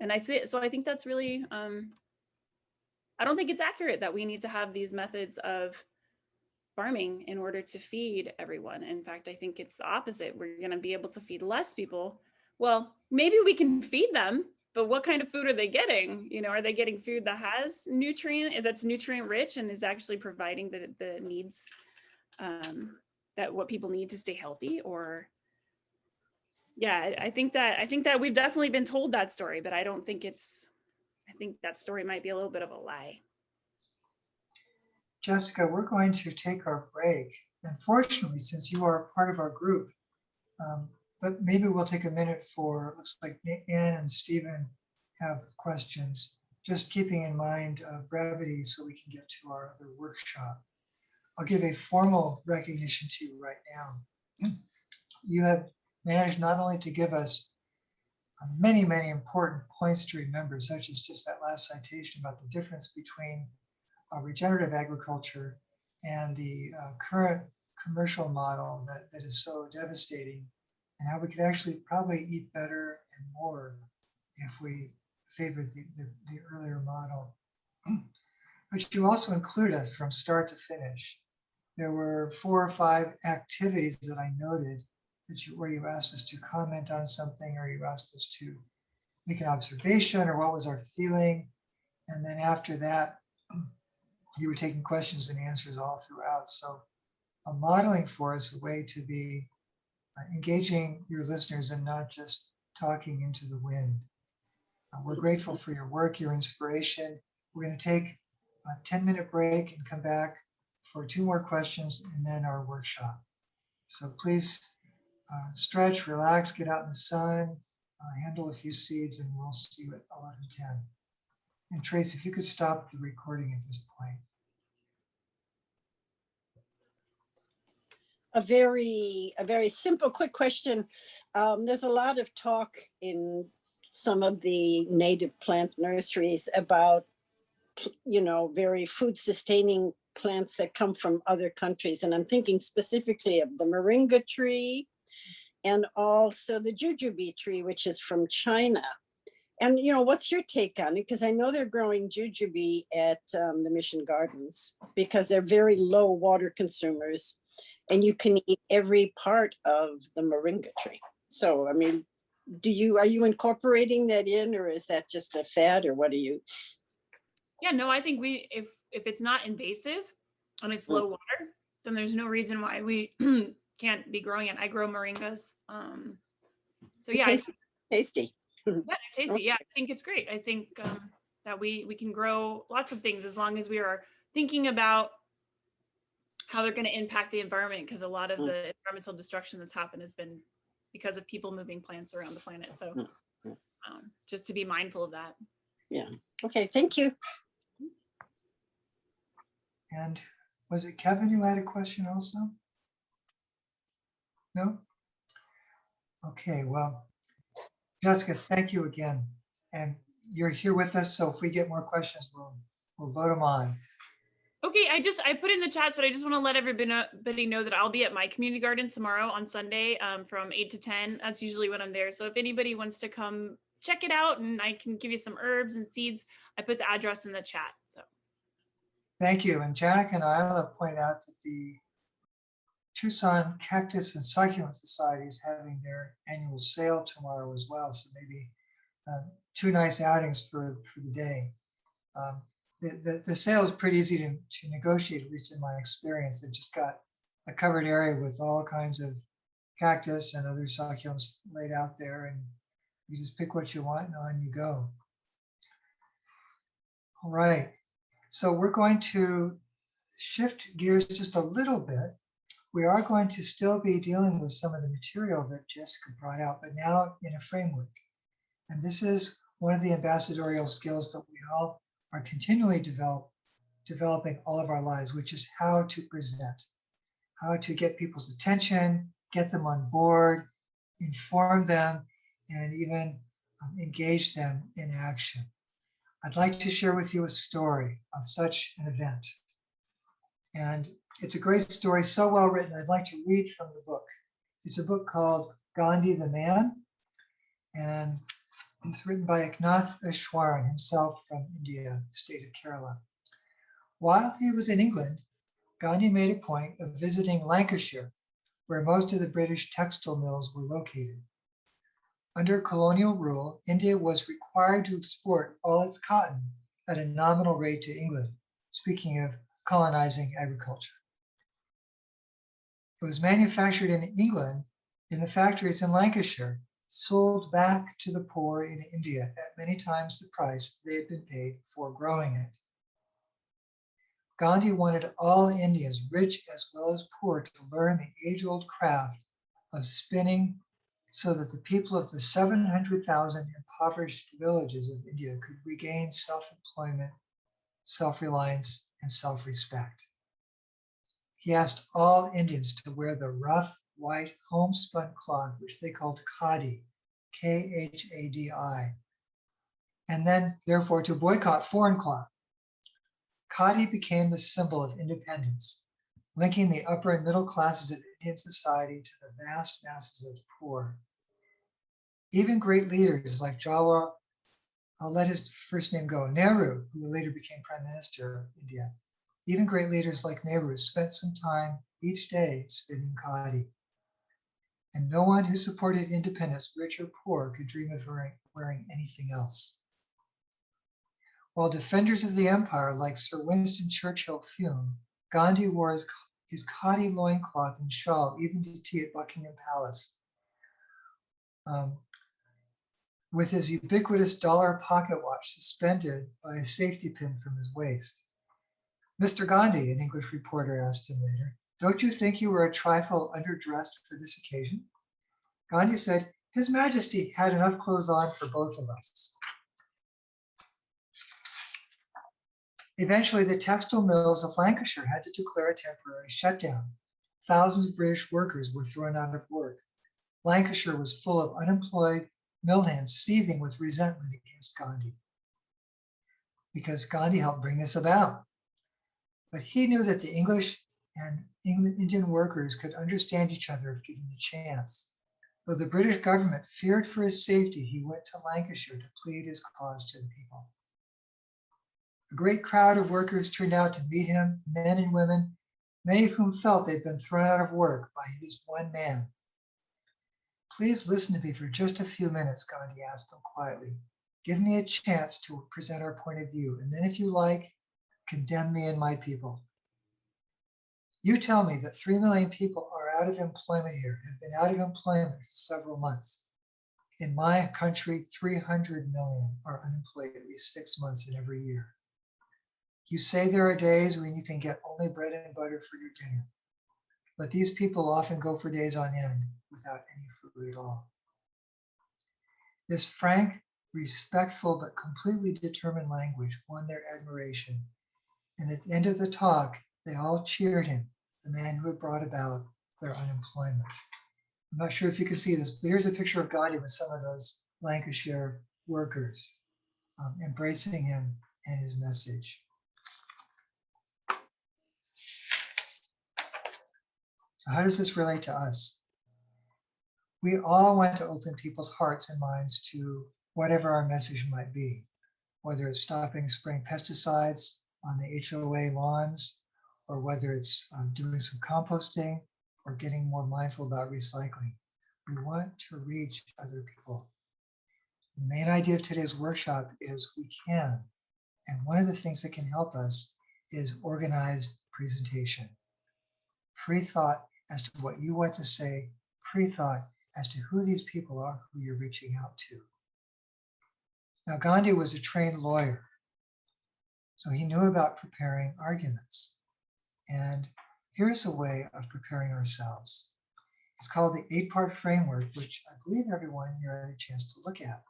B: And I think that's really, I don't think it's accurate that we need to have these methods of farming in order to feed everyone. In fact, I think it's the opposite. We're going to be able to feed less people. Well, maybe we can feed them, but what kind of food are they getting? You know, are they getting food that has that's nutrient rich and is actually providing the needs that what people need to stay healthy? Or yeah, I think that we've definitely been told that story, but I think that story might be a little bit of a lie.
A: Jessica, we're going to take our break. Unfortunately, since you are part of our group, but maybe we'll take a minute for, looks like Ann and Stephen have questions, just keeping in mind brevity so we can get to our other workshop. I'll give a formal recognition to you right now. You have managed not only to give us many, many important points to remember, such as just that last citation about the difference between regenerative agriculture and the current commercial model that is so devastating, and how we could actually probably eat better and more if we favored the earlier model. But you also include us from start to finish. There were 4 or 5 activities that I noted where you asked us to comment on something, or you asked us to make an observation, or what was our feeling. And then after that, you were taking questions and answers all throughout. So modeling for us a way to be engaging your listeners and not just talking into the wind. We're grateful for your work, your inspiration. We're going to take a 10-minute break and come back for 2 more questions and then our workshop. So please stretch, relax, get out in the sun, handle a few seeds, and we'll see you at 11:10. And Trace, if you could stop the recording at this point.
L: A very simple, quick question. There's a lot of talk in some of the native plant nurseries about, very food sustaining plants that come from other countries. And I'm thinking specifically of the moringa tree and also the jujube tree, which is from China. And, what's your take on it? Because I know they're growing jujube at the Mission Gardens because they're very low water consumers, and you can eat every part of the moringa tree. So, I mean, are you incorporating that in, or is that just a fad, or what are you?
B: Yeah, no, I think if it's not invasive and it's low water, then there's no reason why we can't be growing it. I grow moringas. So yeah.
L: Tasty.
B: Yeah, they're tasty. Yeah, I think it's great. I think that we can grow lots of things as long as we are thinking about how they're going to impact the environment, because a lot of the environmental destruction that's happened has been because of people moving plants around the planet. So just to be mindful of that.
L: Yeah. Okay. Thank you.
A: And was it Kevin who had a question also? No? Okay, well, Jessica, thank you again. And you're here with us, so if we get more questions, we'll load them on.
B: Okay, I put in the chats, but I just want to let everybody know that I'll be at my community garden tomorrow on Sunday from 8 to 10. That's usually when I'm there. So if anybody wants to come check it out and I can give you some herbs and seeds, I put the address in the chat. So
A: thank you. And Jack and Isla point out that the Tucson Cactus and Succulent Society is having their annual sale tomorrow as well. So maybe 2 nice outings for the day. The sale is pretty easy to negotiate, at least in my experience. They've just got a covered area with all kinds of cactus and other succulents laid out there, and you just pick what you want and on you go. All right, so we're going to shift gears just a little bit. We are going to still be dealing with some of the material that Jessica brought out, but now in a framework. And this is one of the ambassadorial skills that we all are continually developing all of our lives, which is how to present, how to get people's attention, get them on board, inform them, and even engage them in action. I'd like to share with you a story of such an event. And it's a great story, so well written. I'd like to read from the book. It's a book called Gandhi the Man, and it's written by Acknowledgement himself from India, the state of Kerala. While he was in England, Gandhi made a point of visiting Lancashire, where most of the British textile mills were located. Under colonial rule, India was required to export all its cotton at a nominal rate to England, speaking of colonizing agriculture. It was manufactured in England in the factories in Lancashire, sold back to the poor in India at many times the price they had been paid for growing it. Gandhi wanted all Indians, rich as well as poor, to learn the age-old craft of spinning so that the people of the 700,000 impoverished villages of India could regain self-employment, self-reliance, and self-respect. He asked all Indians to wear the rough, white, homespun cloth, which they called khadi, Khadi, and then, therefore, to boycott foreign cloth. Khadi became the symbol of independence, linking the upper and middle classes of Indian society to the vast masses of the poor. Even great leaders like I'll let his first name go, Nehru, who later became Prime Minister of India. Even great leaders like Nehru spent some time each day spinning khadi. And no one who supported independence, rich or poor, could dream of wearing anything else. While defenders of the empire like Sir Winston Churchill fumed, Gandhi wore his khadi loincloth and shawl even to tea at Buckingham Palace, with his ubiquitous dollar pocket watch suspended by a safety pin from his waist. Mr. Gandhi, an English reporter asked him later, "Don't you think you were a trifle underdressed for this occasion?" Gandhi said, "His Majesty had enough clothes on for both of us." Eventually, the textile mills of Lancashire had to declare a temporary shutdown. Thousands of British workers were thrown out of work. Lancashire was full of unemployed mill hands seething with resentment against Gandhi, because Gandhi helped bring this about. But he knew that the English and Indian workers could understand each other if given the chance. Though the British government feared for his safety, he went to Lancashire to plead his cause to the people. A great crowd of workers turned out to meet him, men and women, many of whom felt they'd been thrown out of work by this one man. "Please listen to me for just a few minutes," Gandhi asked them quietly. "Give me a chance to present our point of view, and then if you like, condemn me and my people. You tell me that 3 million people are out of employment here, have been out of employment for several months. In my country, 300 million are unemployed at least 6 months in every year. You say there are days when you can get only bread and butter for your dinner, but these people often go for days on end without any food at all." This frank, respectful, but completely determined language won their admiration. And at the end of the talk, they all cheered him, the man who had brought about their unemployment. I'm not sure if you can see this, but here's a picture of Gandhi with some of those Lancashire workers embracing him and his message. So how does this relate to us? We all want to open people's hearts and minds to whatever our message might be, whether it's stopping spraying pesticides on the HOA lawns, or whether it's doing some composting or getting more mindful about recycling. We want to reach other people. The main idea of today's workshop is we can. And one of the things that can help us is organized presentation. Pre-thought as to what you want to say pre-thought as to who these people are who you're reaching out to. Now, Gandhi was a trained lawyer, so he knew about preparing arguments. And here's a way of preparing ourselves. It's called the 8-part framework, which I believe everyone here had a chance to look at.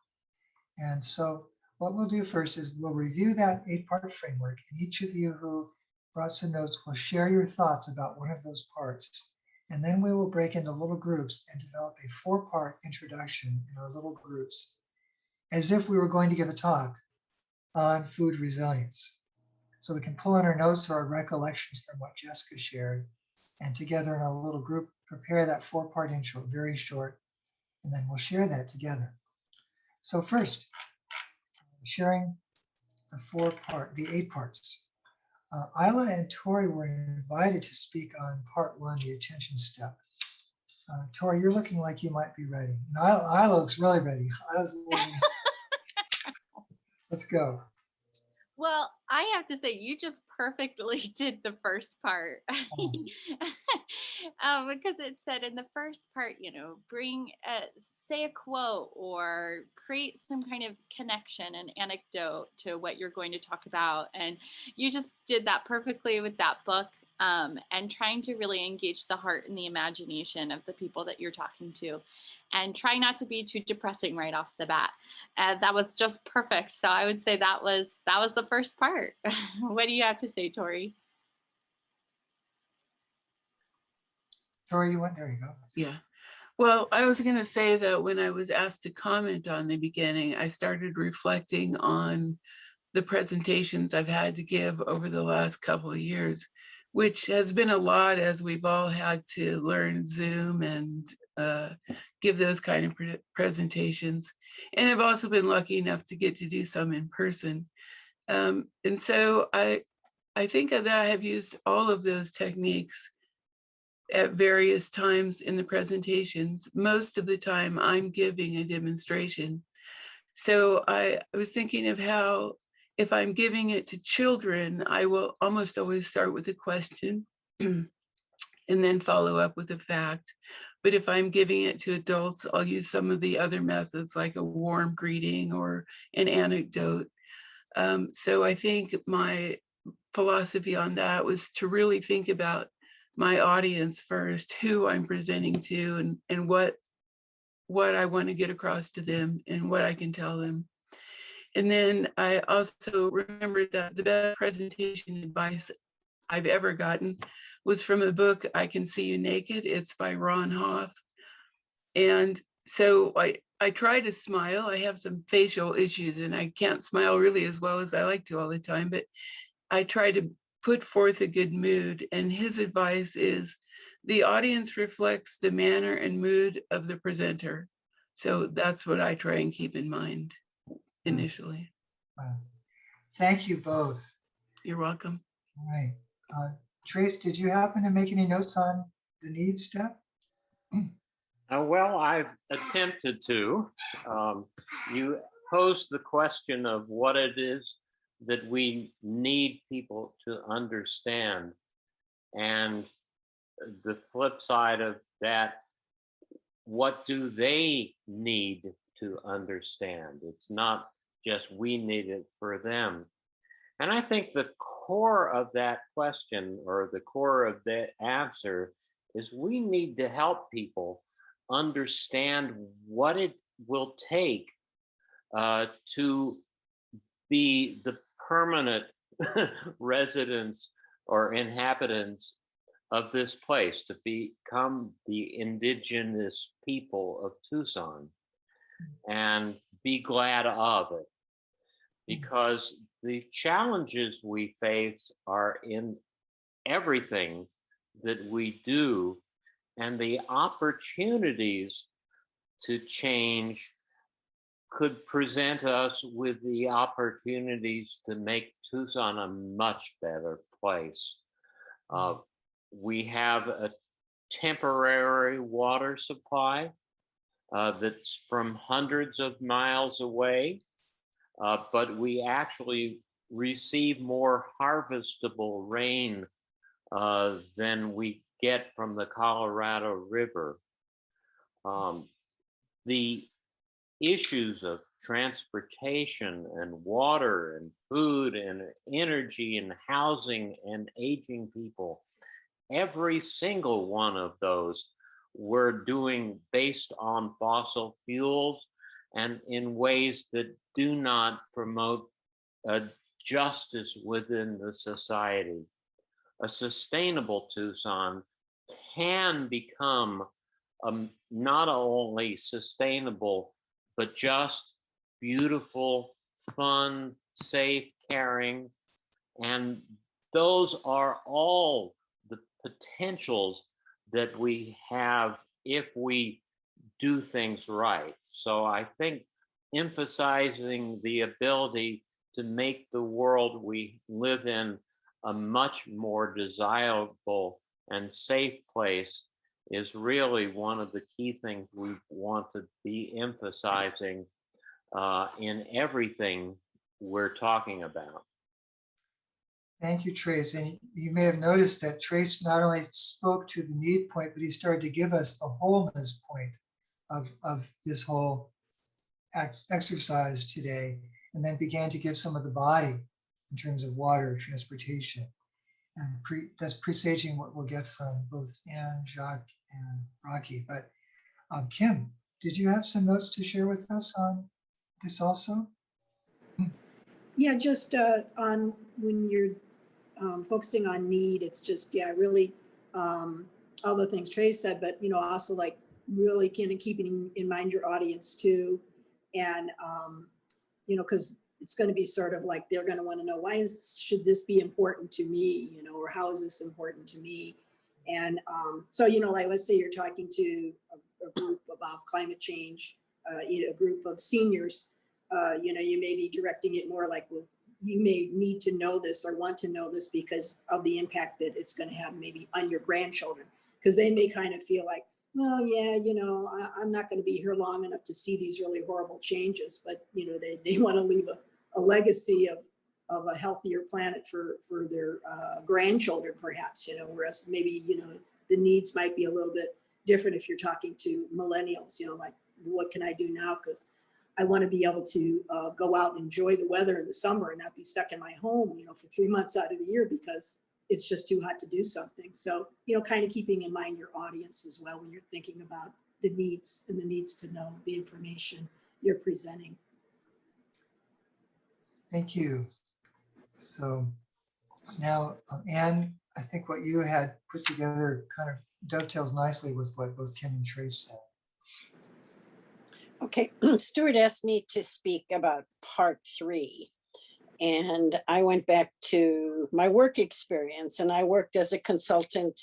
A: And so what we'll do first is we'll review that 8-part framework, and each of you who brought some notes will share your thoughts about one of those parts. And then we will break into little groups and develop a 4-part introduction in our little groups, as if we were going to give a talk on food resilience. So we can pull on our notes or our recollections from what Jessica shared, and together in a little group, prepare that 4-part intro, very short, and then we'll share that together. So first, sharing the 8 parts. Isla and Tori were invited to speak on part 1, the attention step. Tori, you're looking like you might be ready. And Isla looks really ready. Let's go.
M: Well, I have to say, you just perfectly did the first part. Because it said in the first part, say a quote or create some kind of connection, an anecdote to what you're going to talk about. And you just did that perfectly with that book, and trying to really engage the heart and the imagination of the people that you're talking to. And try not to be too depressing right off the bat. That was just perfect. So I would say that was the first part. What do you have to say, Tori?
A: Tori, there you go.
N: Yeah. Well, I was going to say that when I was asked to comment on the beginning, I started reflecting on the presentations I've had to give over the last couple of years, which has been a lot as we've all had to learn Zoom and give those kind of presentations. And I've also been lucky enough to get to do some in person. And so I think that I have used all of those techniques at various times in the presentations. Most of the time I'm giving a demonstration. So I was thinking of how, if I'm giving it to children, I will almost always start with a question and then follow up with a fact. But if I'm giving it to adults, I'll use some of the other methods like a warm greeting or an anecdote. So I think my philosophy on that was to really think about my audience first, who I'm presenting to, and what I want to get across to them and what I can tell them. And then I also remembered that the best presentation advice I've ever gotten was from a book, I Can See You Naked. It's by Ron Hoff. And so I try to smile. I have some facial issues and I can't smile really as well as I like to all the time, but I try to put forth a good mood. And his advice is the audience reflects the manner and mood of the presenter. So that's what I try and keep in mind initially.
A: Wow. Thank you both.
N: You're welcome.
A: All right. Trace, did you happen to make any notes on the needs step?
H: Well, I've attempted to. You posed the question of what it is that we need people to understand. And the flip side of that, what do they need to understand? It's not just we need it for them. And I think the core of that question, or the core of the answer, is we need to help people understand what it will take to be the permanent residents or inhabitants of this place, to become the indigenous people of Tucson and be glad of it. Because the challenges we face are in everything that we do, and the opportunities to change could present us with the opportunities to make Tucson a much better place. We have a temporary water supply that's from hundreds of miles away. But we actually receive more harvestable rain than we get from the Colorado River. The issues of transportation and water and food and energy and housing and aging people, every single one of those we're doing based on fossil fuels and in ways that do not promote justice within the society. A sustainable Tucson can become not only sustainable, but just, beautiful, fun, safe, caring. And those are all the potentials that we have if we do things right. So I think emphasizing the ability to make the world we live in a much more desirable and safe place is really one of the key things we want to be emphasizing in everything we're talking about.
A: Thank you, Trace. And you may have noticed that Trace not only spoke to the need point, but he started to give us the wholeness point of this whole exercise today, and then began to give some of the body in terms of water, transportation. And that's presaging what we'll get from both Anne, Jacques, and Rocky. But Kim, did you have some notes to share with us on this also?
F: Yeah, just on when you're focusing on need, it's just, yeah, really all the things Trace said, but, you know, also like really kind of keeping in mind your audience too. And, you know, because it's going to be sort of like, they're going to want to know, should this be important to me, you know, or how is this important to me? And so, you know, like, let's say you're talking to a group about climate change, you know, a group of seniors, you know, you may be directing it more like, well, you may need to know this or want to know this because of the impact that it's going to have maybe on your grandchildren, because they may kind of feel like, well, yeah, you know, I'm not going to be here long enough to see these really horrible changes, but, you know, they want to leave a legacy of a healthier planet for their grandchildren, perhaps, you know, whereas maybe, you know, the needs might be a little bit different if you're talking to millennials, you know, like, what can I do now? Because I want to be able to go out and enjoy the weather in the summer and not be stuck in my home, you know, for 3 months out of the year because it's just too hot to do something. So, you know, kind of keeping in mind your audience as well when you're thinking about the needs and the needs to know the information you're presenting.
A: Thank you. So now, Anne, I think what you had put together kind of dovetails nicely with what both Kim and Trace said.
L: Okay, Stuart asked me to speak about part 3. And I went back to my work experience, and I worked as a consultant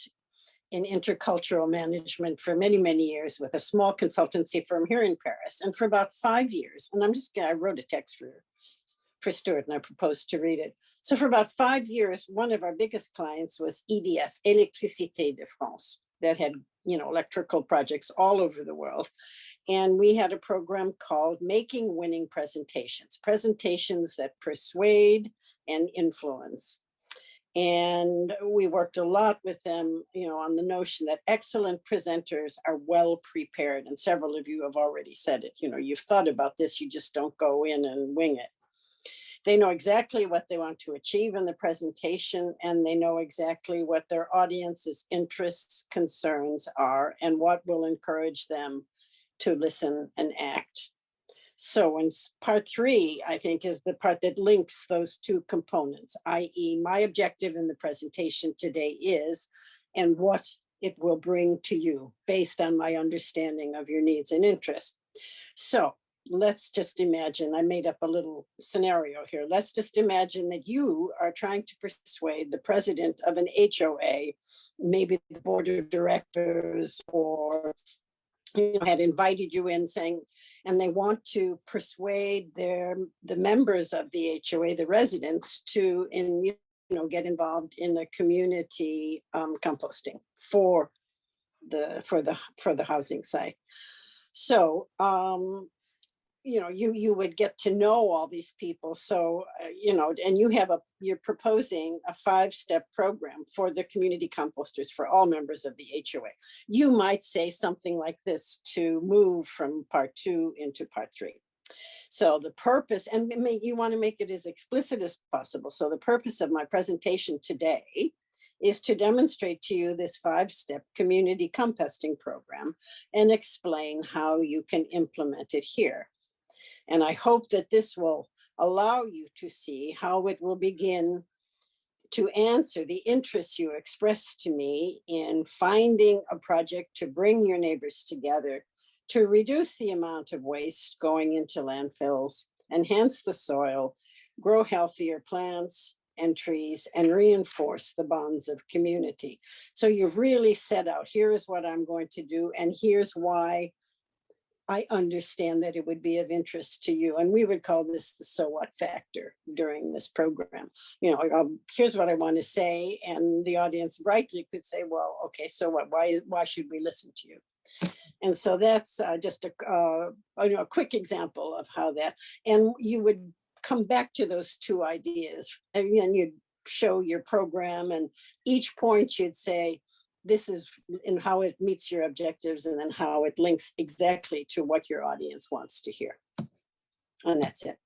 L: in intercultural management for many, many years with a small consultancy firm here in Paris. And for about 5 years, and I wrote a text for Stuart and I proposed to read it. So for about 5 years, one of our biggest clients was EDF, Électricité de France, that had, you know, electrical projects all over the world. And we had a program called Making Winning Presentations, presentations that persuade and influence. And we worked a lot with them, you know, on the notion that excellent presenters are well prepared. And several of you have already said it, you know, you've thought about this, you just don't go in and wing it. They know exactly what they want to achieve in the presentation, and they know exactly what their audience's interests, concerns are, and what will encourage them to listen and act. So in part 3, I think, is the part that links those two components, i.e. my objective in the presentation today is, and what it will bring to you based on my understanding of your needs and interests. So let's just imagine, I made up a little scenario here. Let's just imagine that you are trying to persuade the president of an HOA, maybe the board of directors, or, you know, had invited you in saying, and they want to persuade the members of the HOA, the residents, to, you know, get involved in the community composting for the housing site. So you would get to know all these people. So, and you're proposing a 5-step program for the community composters for all members of the HOA. You might say something like this to move from part 2 into part 3. So the purpose, and you want to make it as explicit as possible. So the purpose of my presentation today is to demonstrate to you this 5-step community composting program and explain how you can implement it here. And I hope that this will allow you to see how it will begin to answer the interest you expressed to me in finding a project to bring your neighbors together, to reduce the amount of waste going into landfills, enhance the soil, grow healthier plants and trees, and reinforce the bonds of community. So you've really set out, here is what I'm going to do, and here's why I understand that it would be of interest to you. And we would call this the so what factor during this program. Here's what I want to say. And the audience brightly could say, well, okay, so what? Why should we listen to you? And so that's just a quick example of how that, and you would come back to those 2 ideas. And then you'd show your program, and each point you'd say, this is in how it meets your objectives, and then how it links exactly to what your audience wants to hear. And that's it.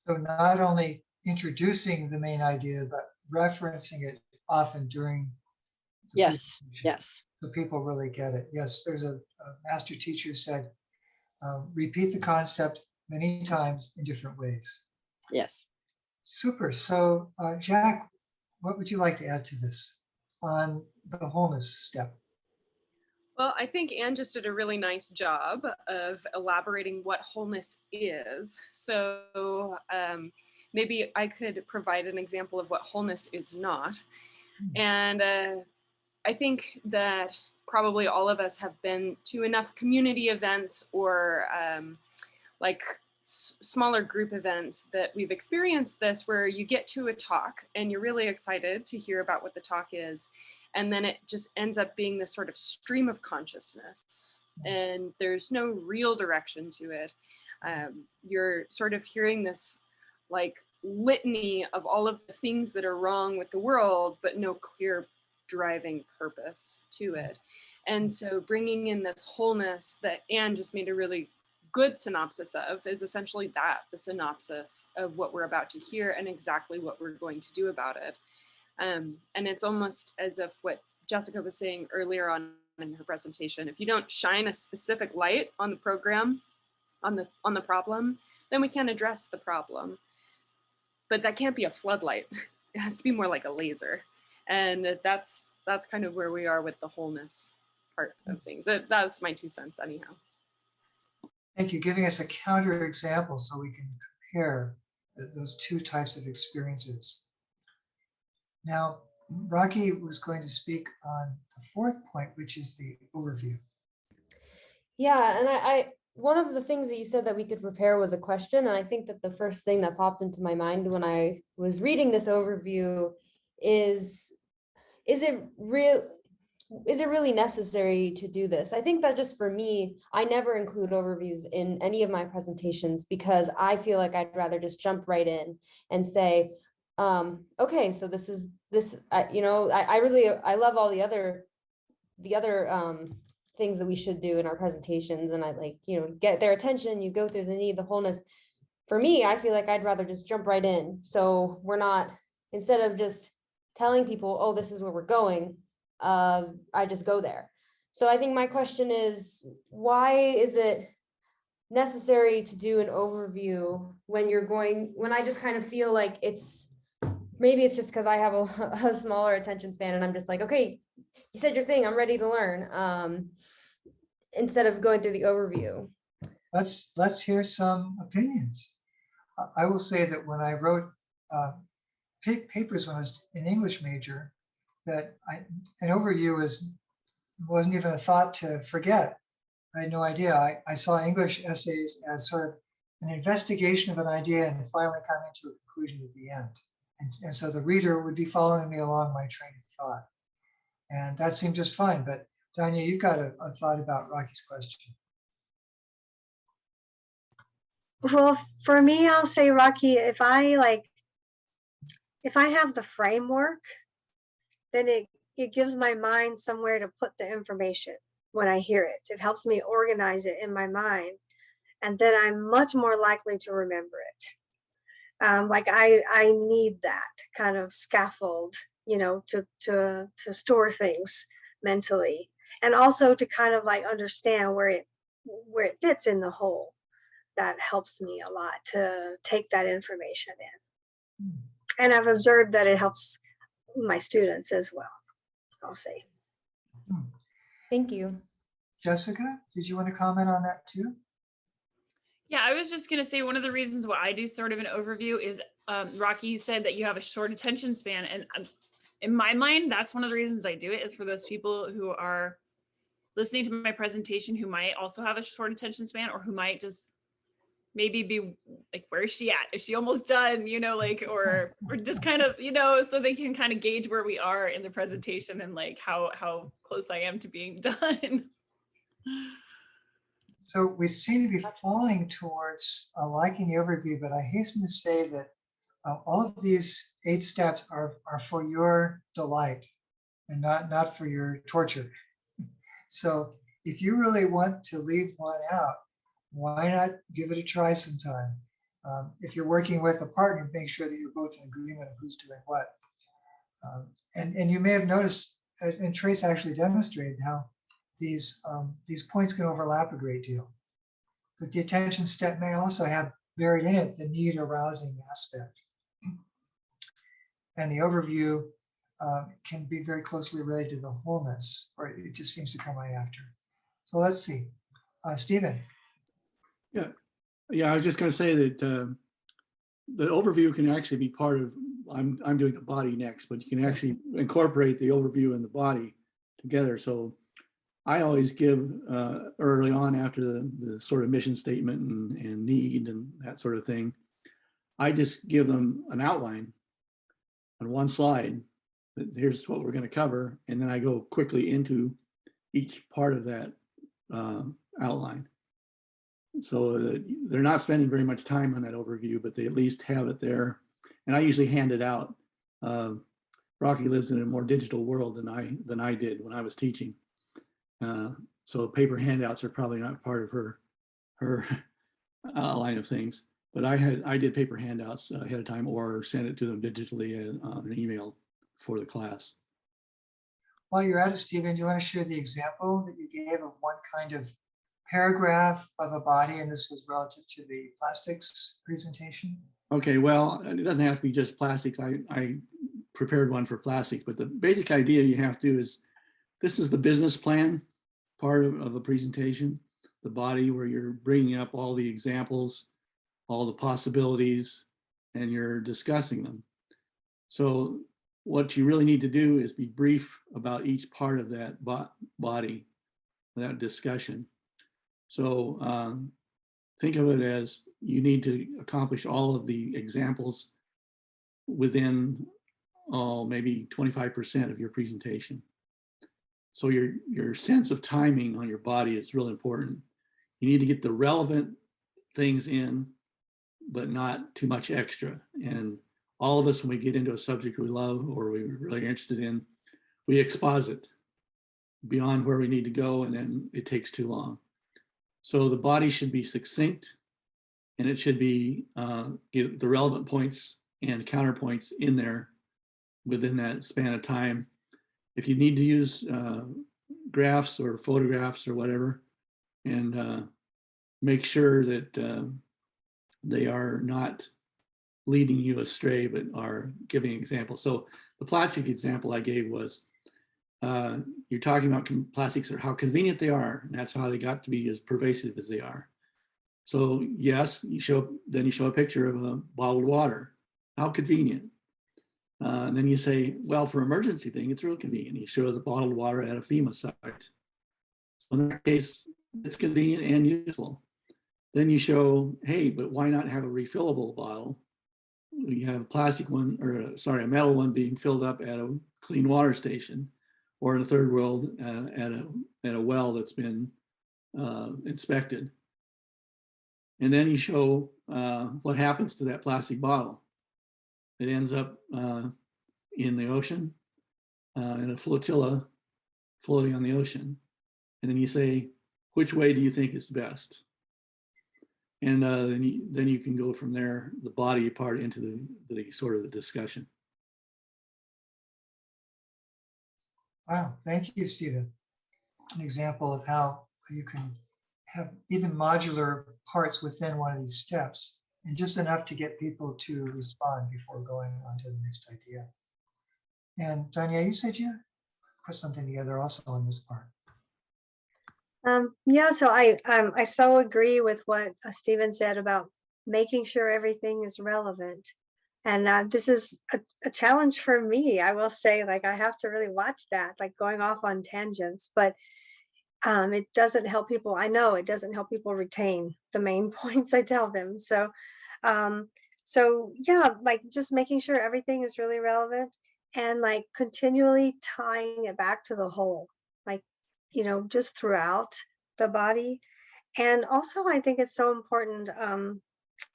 A: So not only introducing the main idea, but referencing it often during the
L: Yes.
A: So people really get it. Yes, there's a master teacher who said, repeat the concept many times in different ways.
L: Yes.
A: Super. So Jack, what would you like to add to this on the wholeness step?
G: Well, I think Anne just did a really nice job of elaborating what wholeness is. So maybe I could provide an example of what wholeness is not. And I think that probably all of us have been to enough community events or smaller group events that we've experienced this, where you get to a talk and you're really excited to hear about what the talk is. And then it just ends up being this sort of stream of consciousness, and there's no real direction to it. You're sort of hearing this litany of all of the things that are wrong with the world, but no clear driving purpose to it. And so bringing in this wholeness that Anne just made a really good synopsis of is essentially that, the synopsis of what we're about to hear and exactly what we're going to do about it. And it's almost as if what Jessica was saying earlier on in her presentation, if you don't shine a specific light on the program, on the problem, then we can't address the problem. But that can't be a floodlight. It has to be more like a laser. And that's kind of where we are with the wholeness part of things. That was my 2 cents anyhow.
A: Thank you. Giving us a counter example so we can compare those 2 types of experiences. Now, Rocky was going to speak on the 4th point, which is the overview.
O: Yeah, and I one of the things that you said that we could prepare was a question, and I think that the first thing that popped into my mind when I was reading this overview is it really necessary to do this? I think that just for me, I never include overviews in any of my presentations because I feel like I'd rather just jump right in and say, okay, so this is this. I love all the other things that we should do in our presentations, and I get their attention. You go through the need, the wholeness. For me, I feel like I'd rather just jump right in. So we're not, instead of just telling people, oh, this is where we're going, I just go there. So I think my question is, why is it necessary to do an overview when I just kind of feel like maybe it's just because I have a smaller attention span and I'm just like, okay, you said your thing, I'm ready to learn, instead of going through the overview.
A: Let's hear some opinions. I will say that when I wrote papers when I was an English major, that an overview wasn't even a thought to forget. I had no idea. I saw English essays as sort of an investigation of an idea and finally coming to a conclusion at the end. And so the reader would be following me along my train of thought. And that seemed just fine. But Danya, you've got a thought about Rocky's question.
J: Well, for me, I'll say, Rocky, if I have the framework, then it gives my mind somewhere to put the information when I hear it. It helps me organize it in my mind, and then I'm much more likely to remember it. Like I need that kind of scaffold, to store things mentally, and also to kind of like understand where it fits in the whole. That helps me a lot to take that information in. And I've observed that it helps my students as well, I'll say.
O: Thank you.
A: Jessica, did you want to comment on that too?
B: Yeah, I was just going to say one of the reasons why I do sort of an overview is Rocky said that you have a short attention span. And in my mind, that's one of the reasons I do it, is for those people who are listening to my presentation who might also have a short attention span, or who might just maybe be like, where is she at? Is she almost done? Or just kind of, so they can kind of gauge where we are in the presentation and like how close I am to being done.
A: So we seem to be falling towards liking the overview, but I hasten to say that all of these 8 steps are for your delight and not for your torture. So if you really want to leave one out, why not give it a try sometime? If you're working with a partner, make sure that you're both in agreement of who's doing what. And you may have noticed, and Trace actually demonstrated how these points can overlap a great deal. But the attention step may also have buried in it the need arousing aspect. And the overview can be very closely related to the wholeness, or it just seems to come right after. So let's see. Stephen.
D: Yeah, I was just going to say that the overview can actually be part of, I'm doing the body next, but you can actually incorporate the overview and the body together. So I always give early on, after the sort of mission statement and need and that sort of thing, I just give them an outline on one slide. Here's what we're going to cover. And then I go quickly into each part of that outline. So they're not spending very much time on that overview, but they at least have it there. And I usually hand it out. Rocky lives in a more digital world than I did when I was teaching. So paper handouts are probably not part of her line of things. But I did paper handouts ahead of time, or sent it to them digitally on an email for the class.
A: While you're at it, Stephen, do you want to share the example that you gave of one kind of paragraph of a body, and this was relative to the plastics presentation?
D: Okay, well, it doesn't have to be just plastics. I prepared one for plastics, but the basic idea you have to is, this is the business plan part of a presentation, the body where you're bringing up all the examples, all the possibilities, and you're discussing them. So what you really need to do is be brief about each part of that body, that discussion. So think of it as you need to accomplish all of the examples within maybe 25% of your presentation. So your sense of timing on your body is really important. You need to get the relevant things in, but not too much extra. And all of us, when we get into a subject we love or we're really interested in, we exposit beyond where we need to go, and then it takes too long. So the body should be succinct, and it should be get the relevant points and counterpoints in there within that span of time. If you need to use graphs or photographs or whatever, and make sure that they are not leading you astray, but are giving examples. So the plastic example I gave was, you're talking about plastics or how convenient they are, and that's how they got to be as pervasive as they are. So yes, you show a picture of a bottled water. How convenient. And then you say, well, for emergency thing, it's real convenient. You show the bottled water at a FEMA site. So in that case, it's convenient and useful. Then you show, hey, but why not have a refillable bottle? You have a plastic one, or sorry, a metal one being filled up at a clean water station, or in the third world at a well that's been inspected. And then you show what happens to that plastic bottle. It ends up in the ocean, in a flotilla floating on the ocean. And then you say, which way do you think is best? And then you can go from there, the body part, into the sort of the discussion.
A: Wow, thank you, Stephen. An example of how you can have even modular parts within one of these steps, and just enough to get people to respond before going on to the next idea. And Tanya, you said you put something together also on this part.
J: Yeah, so I so agree with what Stephen said about making sure everything is relevant. And this is a challenge for me. I will say, like, I have to really watch that, like going off on tangents, but it doesn't help people. I know it doesn't help people retain the main points I tell them. So yeah, like just making sure everything is really relevant and like continually tying it back to the whole, like, you know, just throughout the body. And also I think it's so important,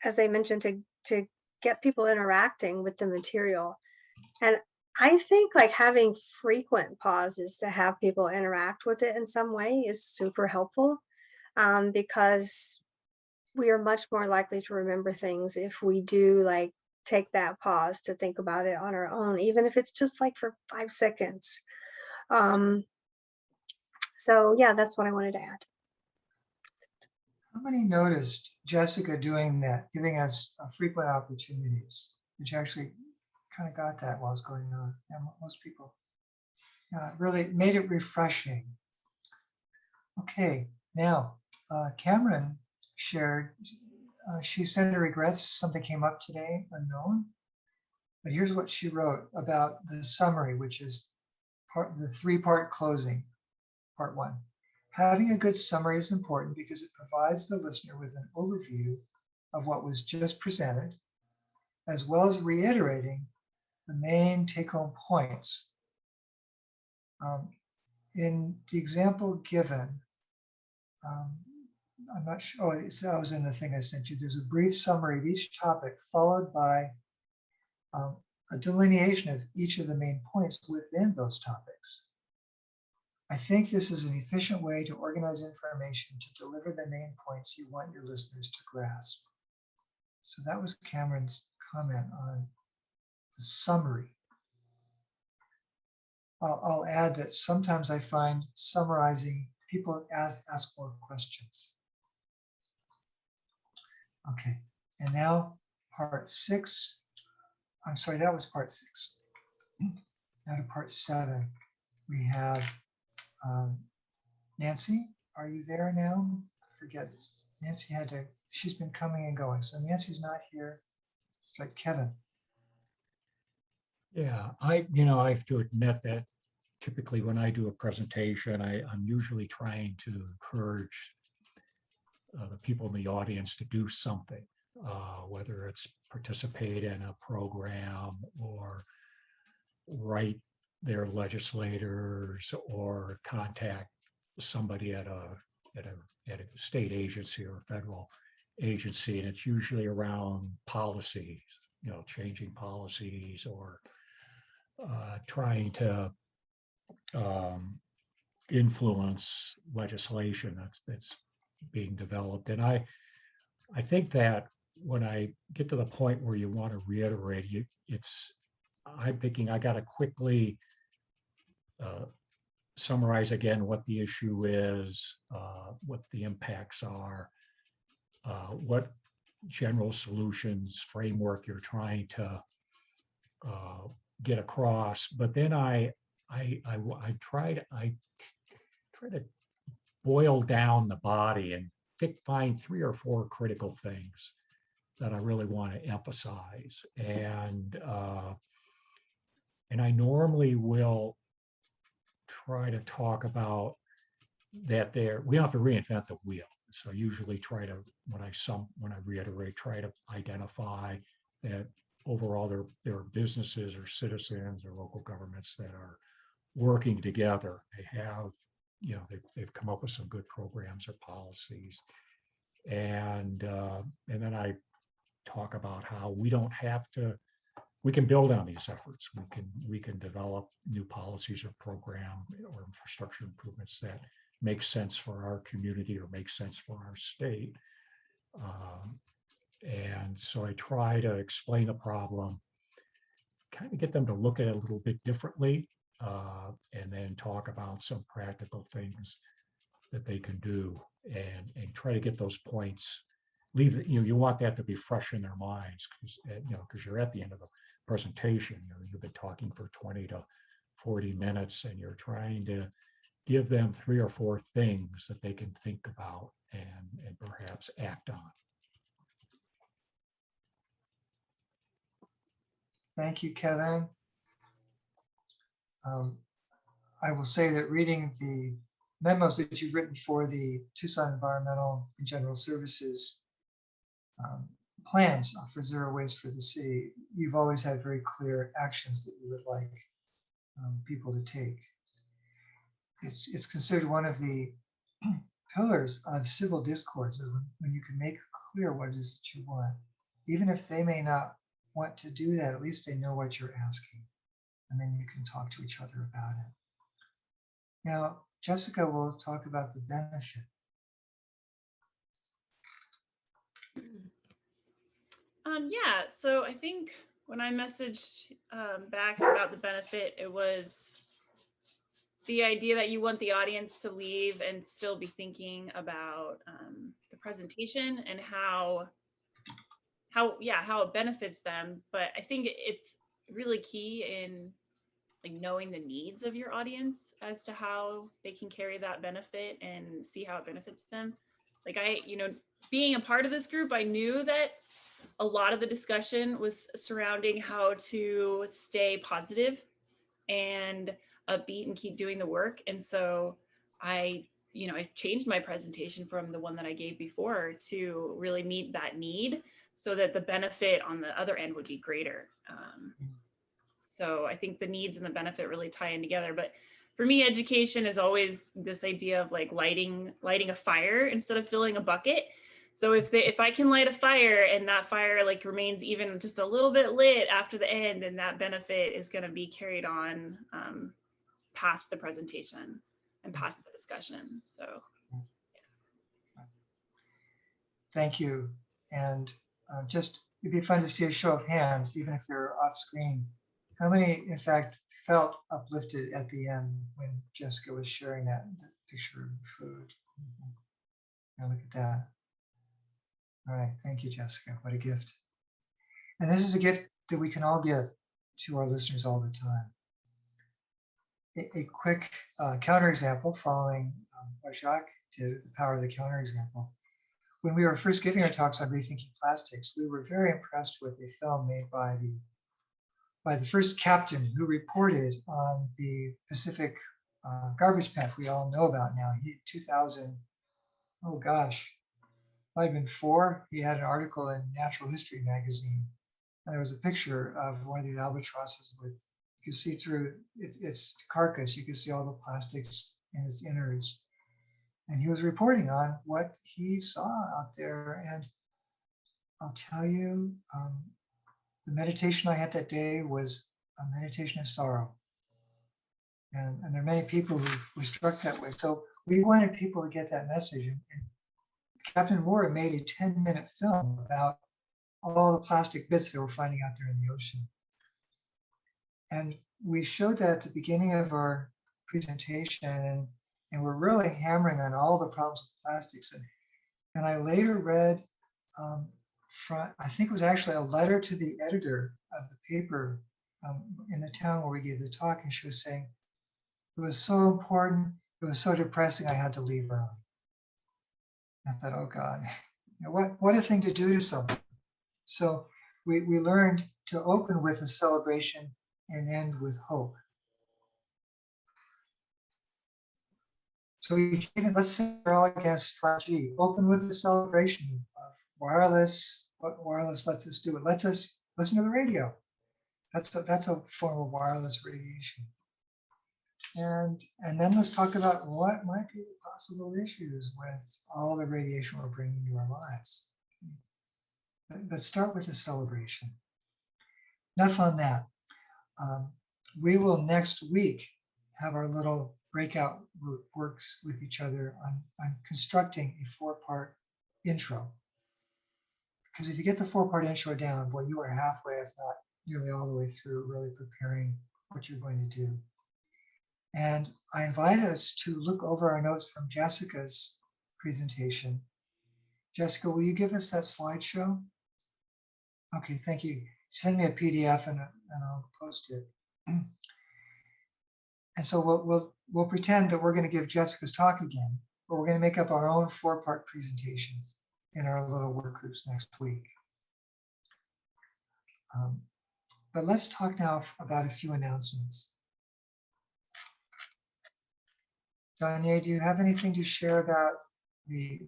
J: as they mentioned, to get people interacting with the material. And I think like having frequent pauses to have people interact with it in some way is super helpful, because we are much more likely to remember things if we do like take that pause to think about it on our own, even if it's just like for 5 seconds. So yeah, that's what I wanted to add.
A: How many noticed Jessica doing that, giving us frequent opportunities, which actually kind of got that while it's going on? Yeah, most people really made it refreshing. Okay, now Cameron shared, she said her regrets, something came up today, unknown. But here's what she wrote about the summary, which is the 3-part closing, part 1. Having a good summary is important because it provides the listener with an overview of what was just presented, as well as reiterating the main take-home points. In the example given, I'm not sure, that was in the thing I sent you. There's a brief summary of each topic followed by a delineation of each of the main points within those topics. I think this is an efficient way to organize information to deliver the main points you want your listeners to grasp. So that was Cameron's comment on the summary. I'll add that sometimes I find summarizing, people ask more questions. Okay, and now part 6. I'm sorry, that was part 6. Now to part 7. We have Nancy, are you there now? I forget. Nancy she's been coming and going. So Nancy's not here, but Kevin.
I: Yeah, I have to admit that typically when I do a presentation, I'm usually trying to encourage the people in the audience to do something, whether it's participate in a program or write their legislators or contact somebody at a state agency or a federal agency, and it's usually around policies, changing policies or trying to influence legislation that's being developed. And I think that when I get to the point where you want to reiterate, I'm thinking I got to quickly summarize again what the issue is, what the impacts are, what general solutions framework you're trying to get across. But then I try to boil down the body and find 3 or 4 critical things that I really want to emphasize. And I normally will try to talk about that we don't have to reinvent the wheel. So usually try to, when I reiterate, try to identify that overall there are businesses or citizens or local governments that are working together. They have, they've come up with some good programs or policies. And then I talk about how we don't have to, we can build on these efforts. We can develop new policies or program or infrastructure improvements that make sense for our community or make sense for our state. And so I try to explain a problem, kind of get them to look at it a little bit differently, and then talk about some practical things that they can do, and try to get those points. You want that to be fresh in their minds, because you're at the end of the presentation. You've been talking for 20 to 40 minutes, and you're trying to give them 3 or 4 things that they can think about and perhaps act on.
A: Thank you, Kevin. I will say that reading the memos that you've written for the Tucson Environmental and General Services plans for zero waste for the city, you've always had very clear actions that you would like people to take. It's considered one of the pillars of civil discourse, is when you can make clear what it is that you want. Even if they may not want to do that, at least they know what you're asking, and then you can talk to each other about it. Now, Jessica will talk about the benefit.
B: Yeah, so I think when I messaged back about the benefit, it was the idea that you want the audience to leave and still be thinking about the presentation and how it benefits them. But I think it's really key in like knowing the needs of your audience as to how they can carry that benefit and see how it benefits them. Like being a part of this group, I knew that a lot of the discussion was surrounding how to stay positive and upbeat and keep doing the work. And so I changed my presentation from the one that I gave before to really meet that need so that the benefit on the other end would be greater. So I think the needs and the benefit really tie in together. But for me, education is always this idea of like lighting a fire instead of filling a bucket. So if I can light a fire and that fire like remains even just a little bit lit after the end, then that benefit is going to be carried on past the presentation and past the discussion. So, yeah.
A: Thank you. And just it'd be fun to see a show of hands, even if you're off screen. How many, in fact, felt uplifted at the end when Jessica was sharing that picture of the food? Now look at that. All right, thank you, Jessica. What a gift. And this is a gift that we can all give to our listeners all the time. A quick counterexample following what Jacques did, the power of the counterexample. When we were first giving our talks on rethinking plastics, we were very impressed with a film made by the first captain who reported on the Pacific garbage patch we all know about now. 2000, oh gosh, might have been 4. He had an article in Natural History magazine, and there was a picture of one of these albatrosses with, you can see through its carcass, you can see all the plastics in its innards. And he was reporting on what he saw out there. And I'll tell you, the meditation I had that day was a meditation of sorrow. And there are many people who were struck that way. So we wanted people to get that message. And Captain Moore made a 10-minute film about all the plastic bits that we're finding out there in the ocean. And we showed that at the beginning of our presentation, and we're really hammering on all the problems with plastics. And I later read I think it was actually a letter to the editor of the paper in the town where we gave the talk, and she was saying, it was so important, it was so depressing, I had to leave early. I thought, oh God, what a thing to do to someone. So we learned to open with a celebration and end with hope. So let's say we're all against 5G. Open with a celebration of wireless. What wireless lets us do? It lets us listen to the radio. That's a form of wireless radiation. And then let's talk about what might be the possible issues with all the radiation we're bringing to our lives. But start with a celebration. Enough on that. We will next week have our little breakout works with each other on constructing a 4-part intro. Because if you get the 4-part intro down, boy, you are halfway, if not nearly all the way through, really preparing what you're going to do. And I invite us to look over our notes from Jessica's presentation. Jessica, will you give us that slideshow? Okay, thank you. Send me a PDF and I'll post it. And so we'll pretend that we're going to give Jessica's talk again, but we're going to make up our own 4-part presentations in our little work groups next week. But let's talk now about a few announcements. Danye, do you have anything to share about the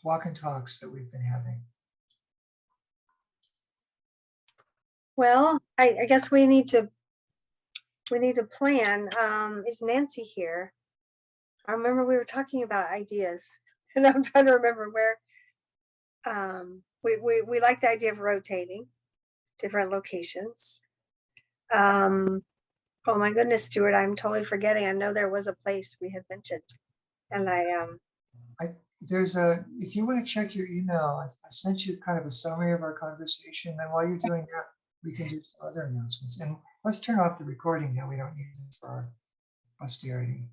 A: walk and talks that we've been having?
J: Well, I guess we need to plan. Is Nancy here? I remember we were talking about ideas, and I'm trying to remember where. We like the idea of rotating different locations. Oh my goodness, Stuart, I'm totally forgetting. I know there was a place we had mentioned, and
A: if you want to check your email, I sent you kind of a summary of our conversation. And while you're doing that, we can do some other announcements. And let's turn off the recording now. We don't need it for our posterity.